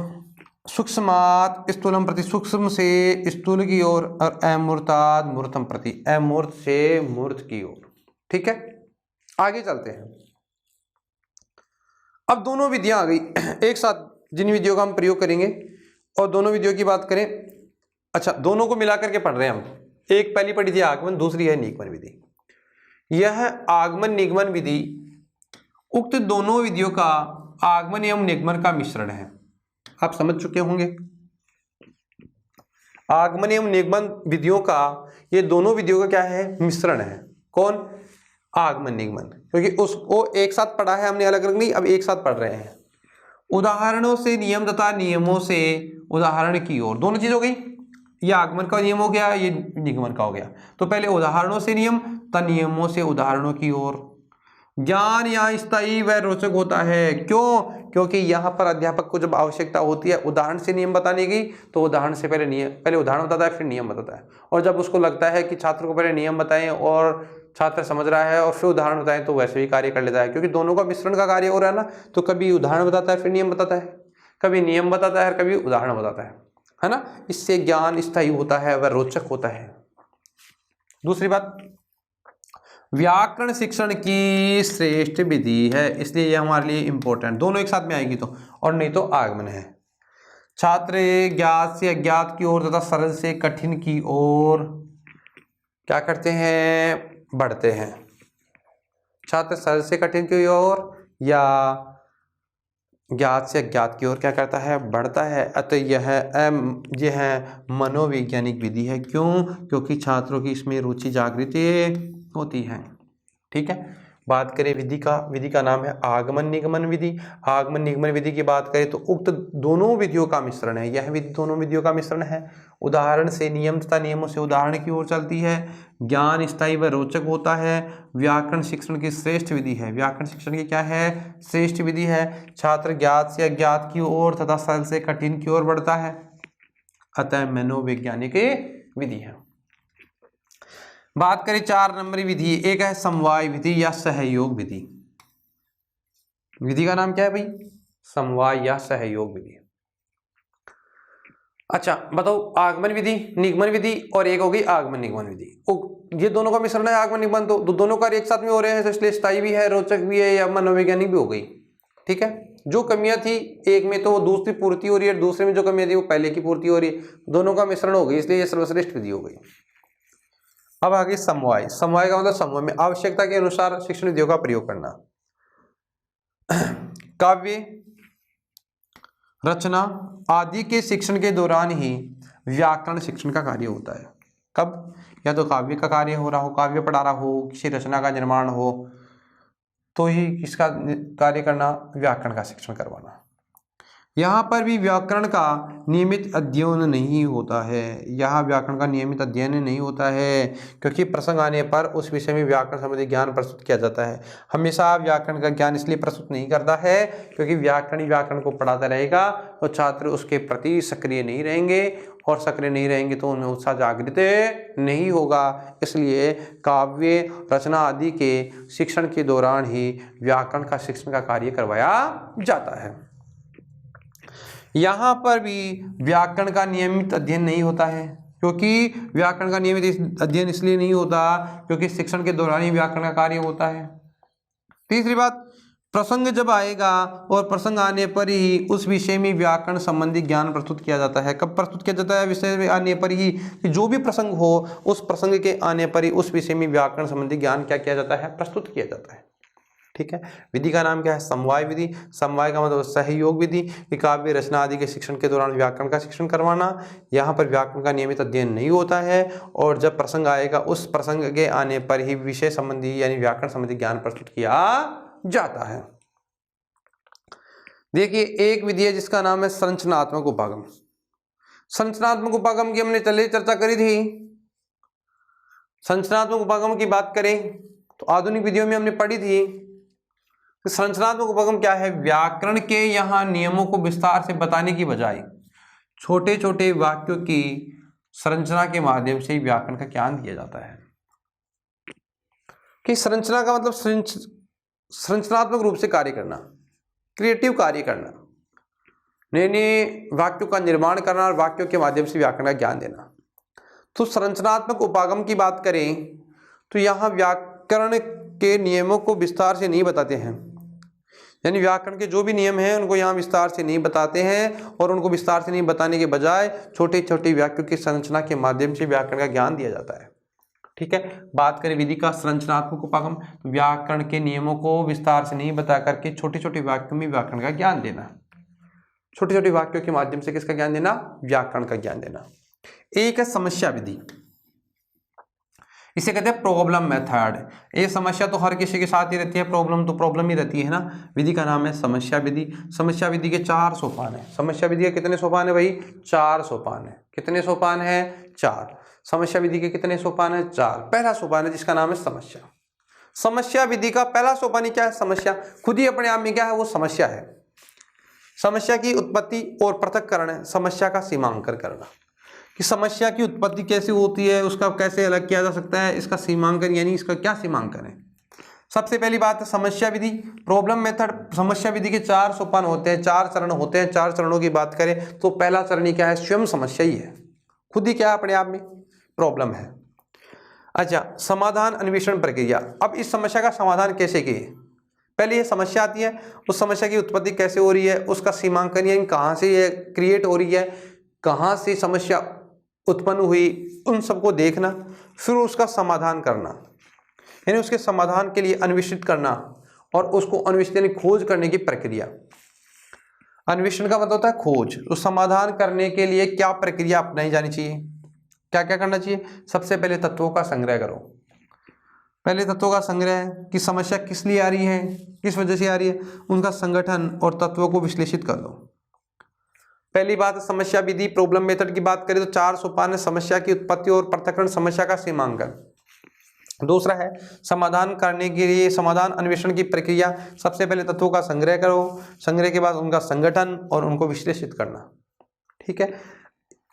सूक्ष्मात स्थूलम प्रति, सूक्ष्म से स्थूल की ओर। और अमूर्ताद मूर्तम प्रति, अमूर्त से मूर्त की ओर। ठीक है, आगे चलते हैं। अब दोनों विधियां आ गई एक साथ, जिन विधियों का हम प्रयोग करेंगे। और दोनों विधियों की बात करें, अच्छा दोनों को मिलाकर के पढ़ रहे हैं हम। एक पहली पढ़ी थी आगमन, दूसरी है निगमन विधि। यह आगमन निगमन विधि उक्त दोनों विधियों का आगमन एवं निगमन का मिश्रण है। आप समझ चुके होंगे, आगमन एवं निगमन विधियों का, ये दोनों विधियों का क्या है? मिश्रण है। कौन? आगमन निगमन, क्योंकि उसको एक साथ पढ़ा है हमने, अलग अलग नहीं, अब एक साथ पढ़ रहे हैं। उदाहरणों से नियम तथा नियमों से उदाहरण की ओर, दोनों चीज हो गई। ये आगमन का नियम हो गया, ये निगमन का हो गया। तो पहले उदाहरणों से नियम तथा नियमों से उदाहरणों की ओर। ज्ञान यहाँ स्थायी व रोचक होता है। क्यों? क्योंकि यहाँ पर अध्यापक को जब आवश्यकता होती है उदाहरण से नियम बताने की, तो उदाहरण से पहले उदाहरण बताता है, फिर नियम बताता है। और जब उसको लगता है कि छात्र को पहले नियम बताएं और छात्र समझ रहा है और फिर उदाहरण बताएं, तो वैसे भी कार्य कर लेता है, क्योंकि दोनों का मिश्रण का कार्य हो रहा है ना। तो कभी उदाहरण बताता है, फिर नियम बताता है, कभी नियम बताता है, कभी उदाहरण बताता है ना। इससे ज्ञान स्थायी होता है वह रोचक होता है। दूसरी बात, व्याकरण शिक्षण की श्रेष्ठ विधि है, इसलिए यह हमारे लिए इंपॉर्टेंट। दोनों एक साथ में आएगी तो, और नहीं तो आगमन है। छात्र ज्ञात से अज्ञात की ओर तथा सरल से कठिन की ओर क्या करते हैं? बढ़ते हैं। छात्र सरल से कठिन की ओर या ज्ञात से अज्ञात की ओर क्या करता है? बढ़ता है। अतः यह मनोवैज्ञानिक विधि है। क्यों? क्योंकि छात्रों की इसमें रुचि जागृति होती है। ठीक है, बात करें विधि का नाम है आगमन निगमन विधि। आगमन निगमन विधि की बात करें तो उक्त दोनों विधियों का मिश्रण है। यह विधि दोनों विधियों का मिश्रण है। उदाहरण से नियम तथा नियमों से उदाहरण की ओर चलती है। ज्ञान स्थायी व रोचक होता है। व्याकरण शिक्षण की श्रेष्ठ विधि है। व्याकरण शिक्षण की क्या है? श्रेष्ठ विधि है। छात्र ज्ञात से अज्ञात की ओर तथा सरल से कठिन की ओर बढ़ता है। अतः मनोवैज्ञानिक विधि है। बात करें 4 नंबरी विधि, एक है समवाय विधि या सहयोग विधि। विधि का नाम क्या है भाई? समवाय या सहयोग विधि। अच्छा बताओ, आगमन विधि, निगमन विधि और एक हो गई आगमन निगमन विधि। ये दोनों का मिश्रण है आगमन निगमन, तो दोनों कार्य एक साथ में हो रहे हैं, इसलिए स्थायी भी है, रोचक भी है या मनोवैज्ञानिक भी हो गई। ठीक है, जो कमियां थी एक में तो वो दूसरी पूर्ति हो रही है, दूसरे में जो कमियां थी वो पहले की पूर्ति हो रही है, दोनों का मिश्रण हो गई, इसलिए ये सर्वश्रेष्ठ विधि हो गई। अब आगे समवाय। समवाय का मतलब समूह में आवश्यकता के अनुसार शिक्षण विधियों का प्रयोग करना। काव्य रचना आदि के शिक्षण के दौरान ही व्याकरण शिक्षण का कार्य होता है। कब? या तो काव्य का कार्य हो रहा हो, काव्य पढ़ा रहा हो, किसी रचना का निर्माण हो, तो ही किसका कार्य करना? व्याकरण का शिक्षण करवाना। यहाँ पर भी व्याकरण का नियमित अध्ययन नहीं होता है, यहाँ व्याकरण का नियमित अध्ययन नहीं होता है, क्योंकि प्रसंग आने पर उस विषय में व्याकरण संबंधी ज्ञान प्रस्तुत किया जाता है। हमेशा व्याकरण का ज्ञान इसलिए प्रस्तुत नहीं करता है क्योंकि व्याकरण को पढ़ाता रहेगा तो छात्र उसके प्रति सक्रिय नहीं रहेंगे, और सक्रिय नहीं रहेंगे तो उनमें उत्साह जागृत नहीं होगा। इसलिए काव्य रचना आदि के शिक्षण के दौरान ही व्याकरण का शिक्षण का कार्य करवाया जाता है। यहाँ पर भी व्याकरण का नियमित अध्ययन नहीं होता है, क्योंकि व्याकरण का नियमित अध्ययन इसलिए नहीं होता क्योंकि शिक्षण के दौरान ही व्याकरण का कार्य होता है। तीसरी बात, प्रसंग जब आएगा और प्रसंग आने पर ही उस विषय में व्याकरण संबंधी ज्ञान प्रस्तुत किया जाता है। कब प्रस्तुत किया जाता है? विषय में आने पर ही, कि जो भी प्रसंग हो उस प्रसंग के आने पर ही उस विषय में व्याकरण संबंधी ज्ञान क्या किया जाता है? प्रस्तुत किया जाता है। ठीक है। विधि का नाम क्या है? समवाय विधि। समवाय का मतलब सहयोग विधि, कि काव्य रचना आदि के शिक्षण के दौरान व्याकरण का शिक्षण करवाना। यहाँ पर व्याकरण का नियमित अध्ययन नहीं होता है, और जब प्रसंग आएगा उस प्रसंग के आने पर ही विषय संबंधी यानी व्याकरण संबंधी ज्ञान प्रस्तुत किया जाता है। देखिए, एक विधि है जिसका नाम है संरचनात्मक उपागम। संरचनात्मक उपागम की हमने चले चर्चा करी थी। संरचनात्मक उपागम की बात करें तो आधुनिक विधियों में हमने पढ़ी थी। संरचनात्मक उपागम क्या है? व्याकरण के यहाँ नियमों को विस्तार से बताने की बजाय छोटे छोटे वाक्यों की संरचना के माध्यम से व्याकरण का ज्ञान दिया जाता है। कि संरचना का मतलब संरचनात्मक रूप से कार्य करना, क्रिएटिव कार्य करना, नए नए वाक्यों का निर्माण करना और वाक्यों के माध्यम से व्याकरण का ज्ञान देना। तो संरचनात्मक उपागम की बात करें तो यहाँ व्याकरण के नियमों को विस्तार से नहीं बताते हैं, यानी व्याकरण के जो भी नियम हैं उनको यहाँ विस्तार से नहीं बताते हैं, और उनको विस्तार से नहीं बताने के बजाय छोटे छोटे वाक्यों की संरचना के माध्यम से व्याकरण का ज्ञान दिया जाता है। ठीक है। बात करें विधि का संरचनात्मक उपागम, तो व्याकरण के नियमों को विस्तार से नहीं बता करके छोटे छोटे वाक्यों में व्याकरण का ज्ञान देना, छोटे छोटे वाक्यों के माध्यम से किसका ज्ञान देना? व्याकरण का ज्ञान देना। एक है समस्या विधि, इसे कहते हैं प्रॉब्लम मेथड। ये समस्या तो हर किसी के साथ ही रहती है, प्रॉब्लम तो प्रॉब्लम ही रहती है ना। विधि का नाम है समस्या विधि। समस्या विधि के 4 सोपान है। समस्या विधि के कितने सोपान है भाई? 4 सोपान है। कितने सोपान है? 4। समस्या विधि के कितने सोपान है? 4। पहला सोपान है जिसका नाम है समस्या। समस्या विधि का पहला सोपान ही क्या है? समस्या। खुद ही अपने आप में क्या है? वो समस्या है। समस्या की उत्पत्ति और पृथक्करण है, समस्या का सीमांकन करना, कि समस्या की उत्पत्ति कैसे होती है, उसका कैसे अलग किया जा सकता है, इसका सीमांकन यानी इसका क्या सीमांकन है। सबसे पहली बात है समस्या विधि, प्रॉब्लम मेथड। समस्या विधि के 4 सोपान होते हैं, 4 चरण होते हैं। 4 चरणों की बात करें तो पहला चरण ही क्या है? स्वयं समस्या ही है, खुद ही क्या अपने आप में प्रॉब्लम है। अच्छा, समाधान अन्वेषण प्रक्रिया। अब इस समस्या का समाधान कैसे किए? पहले ये समस्या आती है, उस समस्या की उत्पत्ति कैसे हो रही है, उसका सीमांकन यानी कहाँ से ये क्रिएट हो रही है, कहाँ से समस्या उत्पन्न हुई, उन सबको देखना, फिर उसका समाधान करना, यानी उसके समाधान के लिए अन्वेषित करना, और उसको अन्वेषित यानी खोज करने की प्रक्रिया। अन्वेषण का मतलब होता है खोज। उस समाधान करने के लिए क्या प्रक्रिया अपनाई जानी चाहिए, क्या क्या करना चाहिए? सबसे पहले तत्वों का संग्रह करो। पहले तत्वों का संग्रह कि समस्या किस लिए आ रही है, किस वजह से आ रही है, उनका संगठन और तत्वों को विश्लेषित कर लो। पहली बात है समस्या विधि, प्रॉब्लम मेथड की बात करें तो 4 सोपान है, समस्या की उत्पत्ति और पृथक्करण, समस्या का सीमांकन। दूसरा है समाधान करने के लिए समाधान अन्वेषण की प्रक्रिया। सबसे पहले तत्वों का संग्रह करो, संग्रह के बाद उनका संगठन और उनको विश्लेषित करना। ठीक है।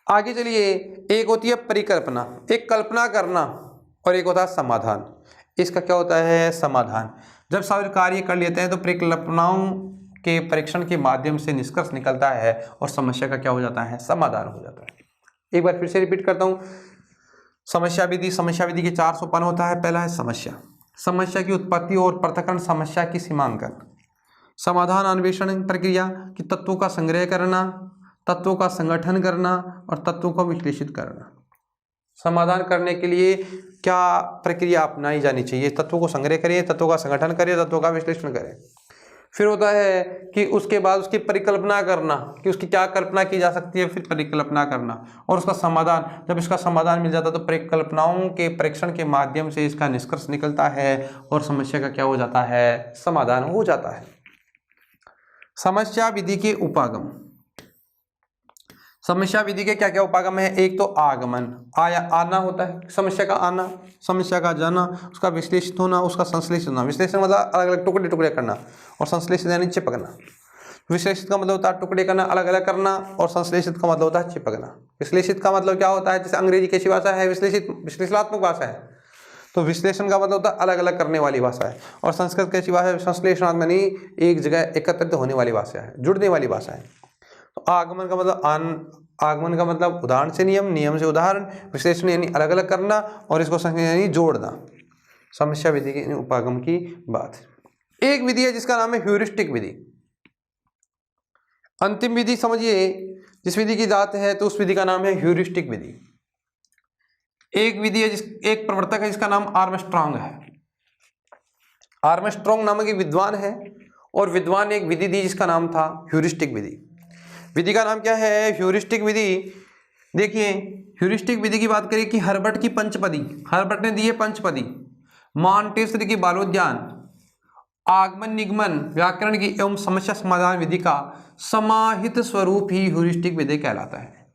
आगे चलिए, एक होती है परिकल्पना, एक कल्पना करना, और एक होता है समाधान। इसका क्या होता है? समाधान। जब सारे कार्य कर लेते हैं तो परिकल्पनाओं के परीक्षण के माध्यम से निष्कर्ष निकलता है और समस्या का क्या हो जाता है? समाधान हो जाता है। एक बार फिर से रिपीट करता हूं, समस्या विधि, समस्या विधि के 4 सोपान होता है। पहला है समस्या, समस्या की उत्पत्ति और पृथक्करण, समस्या की सीमांकन, समाधान अन्वेषण प्रक्रिया कि तत्वों का संग्रह करना, तत्वों का संगठन करना और तत्वों को विश्लेषित करना। समाधान करने के लिए क्या प्रक्रिया अपनाई जानी चाहिए? तत्वों को संग्रह करें, तत्वों का संगठन करें, तत्वों का विश्लेषण करें। फिर होता है कि उसके बाद उसकी परिकल्पना करना कि उसकी क्या कल्पना की जा सकती है, फिर परिकल्पना करना और उसका समाधान। जब इसका समाधान मिल जाता है तो परिकल्पनाओं के परीक्षण के माध्यम से इसका निष्कर्ष निकलता है और समस्या का क्या हो जाता है? समाधान हो जाता है। समस्या विधि के उपागम। समस्या विधि के क्या क्या उपागम है? एक तो आगमन, आना होता है, समस्या का आना, समस्या का जाना, उसका विश्लेषित होना, उसका संश्लेषण होना। विश्लेषण मतलब अलग अलग टुकड़े टुकड़े करना और संश्लेषित यानी चिपकना। विश्लेषित का मतलब होता है टुकड़े करना, अलग अलग करना, और संश्लेषित का मतलब होता है चिपकना। विश्लेषित का मतलब क्या होता है? जैसे अंग्रेजी कैसी भाषा है? विश्लेषणात्मक भाषा है, तो विश्लेषण का मतलब होता है अलग अलग करने वाली भाषा है। और संस्कृत कैसी भाषा है? संश्लेषणात्मक यानी एक जगह एकत्रित होने वाली भाषा है, जुड़ने वाली भाषा है। तो आगमन का मतलब आगमन का मतलब उदाहरण से नियम, नियम से उदाहरण, विश्लेषण यानी अलग अलग करना और इसको यानी जोड़ना। समस्या विधि के उपागम की बात। एक विधि है जिसका नाम है ह्यूरिस्टिक विधि। अंतिम विधि समझिए, जिस विधि की बात है तो उस विधि का नाम है ह्यूरिस्टिक विधि। एक विधि है एक प्रवर्तक है जिसका नाम आर्मस्ट्रांग है। आर्मस्ट्रांग नामक एक विद्वान है और विद्वान ने एक विधि दी जिसका नाम था ह्यूरिस्टिक विधि। विधि का नाम क्या है? ह्यूरिस्टिक विधि। देखिए, ह्यूरिस्टिक विधि की बात करें कि हर्बर्ट की पंचपदी, हर्बर्ट ने दी है पंचपदी, मॉन्टेसरी की बालोद्यान, आगमन निगमन व्याकरण की एवं समस्या समाधान विधि का समाहित स्वरूप ही ह्यूरिस्टिक विधि कहलाता है।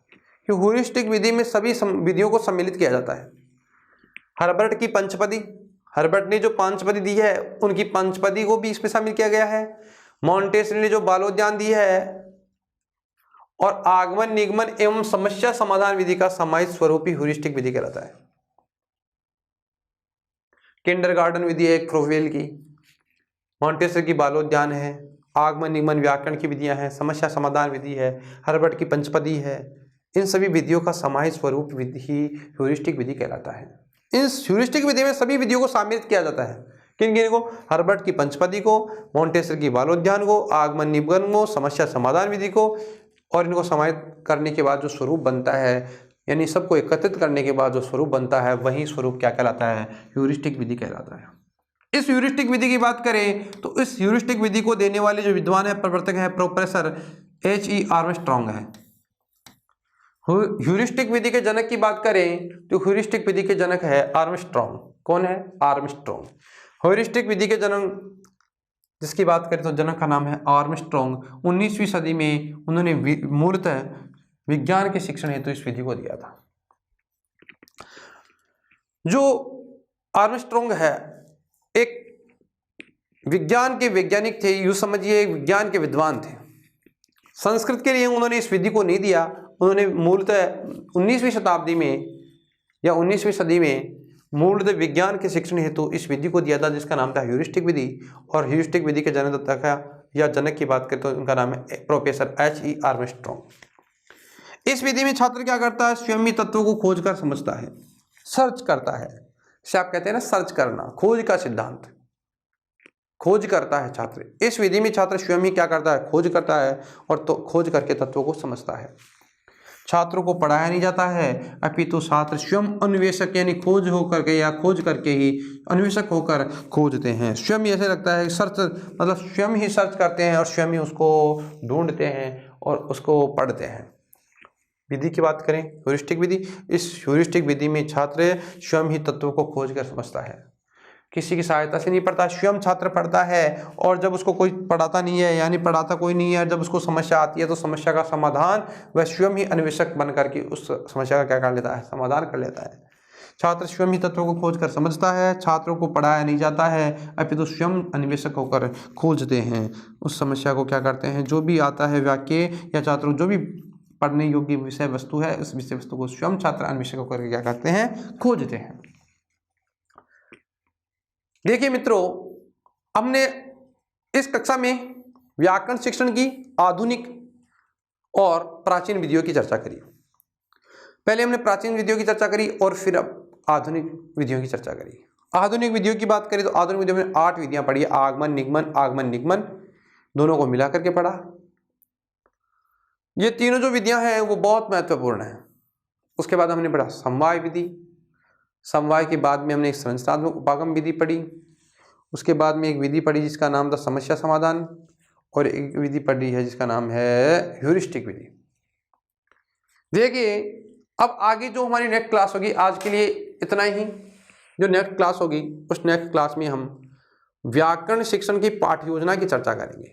कि ह्यूरिस्टिक विधि में सभी विधियों को सम्मिलित किया जाता है। हर्बर्ट की पंचपदी, हर्बर्ट ने जो पंचपदी दी है उनकी पंचपदी को भी इसमें शामिल किया गया है। मॉन्टेसरी ने जो बालोद्यान दी है और आगमन निगमन एवं समस्या समाधान विधि का समाहित स्वरूप ही ह्यूरिस्टिक विधि कहलाता है। किंडरगार्टन विधि है क्रोवेल की, मॉन्टेसरी की बालोद्यान है, आगमन निगमन व्याकरण की विधियां हैं, समस्या समाधान विधि है, हर्बर्ट की पंचपदी है। इन सभी विधियों का समाहित स्वरूप विधि ही ह्यूरिस्टिक विधि कहलाता है। इस ह्यूरिस्टिक विधि में सभी विधियों को शामिल किया जाता है। किन किन को? हर्बर्ट की पंचपदी को, मॉन्टेसरी की बालोद्यान को, आगमन निगमन को, समस्या समाधान विधि को, और इनको समाहित करने के बाद जो स्वरूप बनता है, यानी सबको एकत्रित करने के बाद जो स्वरूप बनता है वही स्वरूप क्या कहलाता है? ह्यूरिस्टिक विधि कहलाता है। इस ह्यूरिस्टिक विधि की बात करें तो इस ह्यूरिस्टिक विधि को देने वाले जो विद्वान है, प्रवर्तक है, प्रोफेसर H.E. आर्मस्ट्रांग है। ह्यूरिस्टिक विधि के जनक की बात करें तो ह्यूरिस्टिक विधि के जनक है आर्मस्ट्रांग। कौन है? आर्मस्ट्रांग। ह्यूरिस्टिक विधि के जनक जिसकी बात करें तो जनक का नाम है आर्मस्ट्रांग। 19वीं सदी में उन्होंने मूलतः विज्ञान के शिक्षण हेतु इस विधि को दिया था। जो आर्मस्ट्रांग है एक विज्ञान के वैज्ञानिक थे, यूं समझिए विज्ञान के विद्वान थे। संस्कृत के लिए उन्होंने इस विधि को नहीं दिया, उन्होंने मूलतः 19वीं शताब्दी में या 19वीं सदी में मूलतः विज्ञान के शिक्षण हेतु इस विधि को दिया था जिसका नाम था ह्यूरिस्टिक विधि। और ह्यूरिस्टिक विधि के जनकदाता या जनक की बात करें तो उनका नाम है प्रोफेसर H.E. आर्मस्ट्रांग। इस विधि में छात्र क्या करता है? स्वयं ही तत्वों को खोज कर समझता है, सर्च करता है। इसे आप कहते हैं ना सर्च करना, खोज का सिद्धांत, खोज करता है छात्र। इस विधि में छात्र स्वयं ही क्या करता है? खोज करता है और तो खोज करके तत्वों को समझता है। छात्रों को पढ़ाया नहीं जाता है, अपितु छात्र स्वयं अन्वेषक यानी खोज होकर के या खोज करके ही अन्वेषक होकर खोजते हैं। स्वयं ऐसे लगता है सर्च मतलब स्वयं ही सर्च करते हैं और स्वयं ही उसको ढूंढते हैं और उसको पढ़ते हैं। विधि की बात करें ह्यूरिस्टिक विधि, इस ह्यूरिस्टिक विधि में छात्र स्वयं ही तत्वों को खोज कर समझता है, किसी की सहायता से नहीं पढ़ता, स्वयं छात्र पढ़ता है। और जब उसको कोई पढ़ाता नहीं है यानी पढ़ाता कोई नहीं है, जब उसको समस्या आती है तो समस्या का समाधान वह स्वयं ही अन्वेषक बन करके उस समस्या का क्या कर लेता है? समाधान कर लेता है। छात्र स्वयं ही तत्वों को खोज कर समझता है, छात्रों को पढ़ाया नहीं जाता है अपितु स्वयं अन्वेषक होकर खोजते हैं। उस समस्या को क्या करते हैं? जो भी आता है वाक्य या छात्रों जो भी पढ़ने योग्य विषय वस्तु है, उस विषय वस्तु को स्वयं छात्र अन्वेषक होकर क्या करते हैं? खोजते हैं। देखिए मित्रों, हमने इस कक्षा में व्याकरण शिक्षण की आधुनिक और प्राचीन विधियों की चर्चा करी। पहले हमने प्राचीन विधियों की चर्चा करी और फिर अब आधुनिक विधियों की चर्चा करी। आधुनिक विधियों की बात करें तो आधुनिक विधियों में 8 विधियां पढ़ी है। आगमन निगमन, आगमन निगमन, दोनों को मिला करके पढ़ा। ये तीनों जो विधियां हैं वो बहुत महत्वपूर्ण है। उसके बाद हमने पढ़ा समवाय विधि। समवाय के बाद में हमने एक संरचनात्मक उपागम विधि पढ़ी। उसके बाद में एक विधि पढ़ी जिसका नाम था समस्या समाधान, और एक विधि पढ़ी है जिसका नाम है ह्यूरिस्टिक विधि। देखिए अब आगे जो हमारी नेक्स्ट क्लास होगी, आज के लिए इतना ही। जो नेक्स्ट क्लास होगी उस नेक्स्ट क्लास में हम व्याकरण शिक्षण की पाठ्य योजना की चर्चा करेंगे।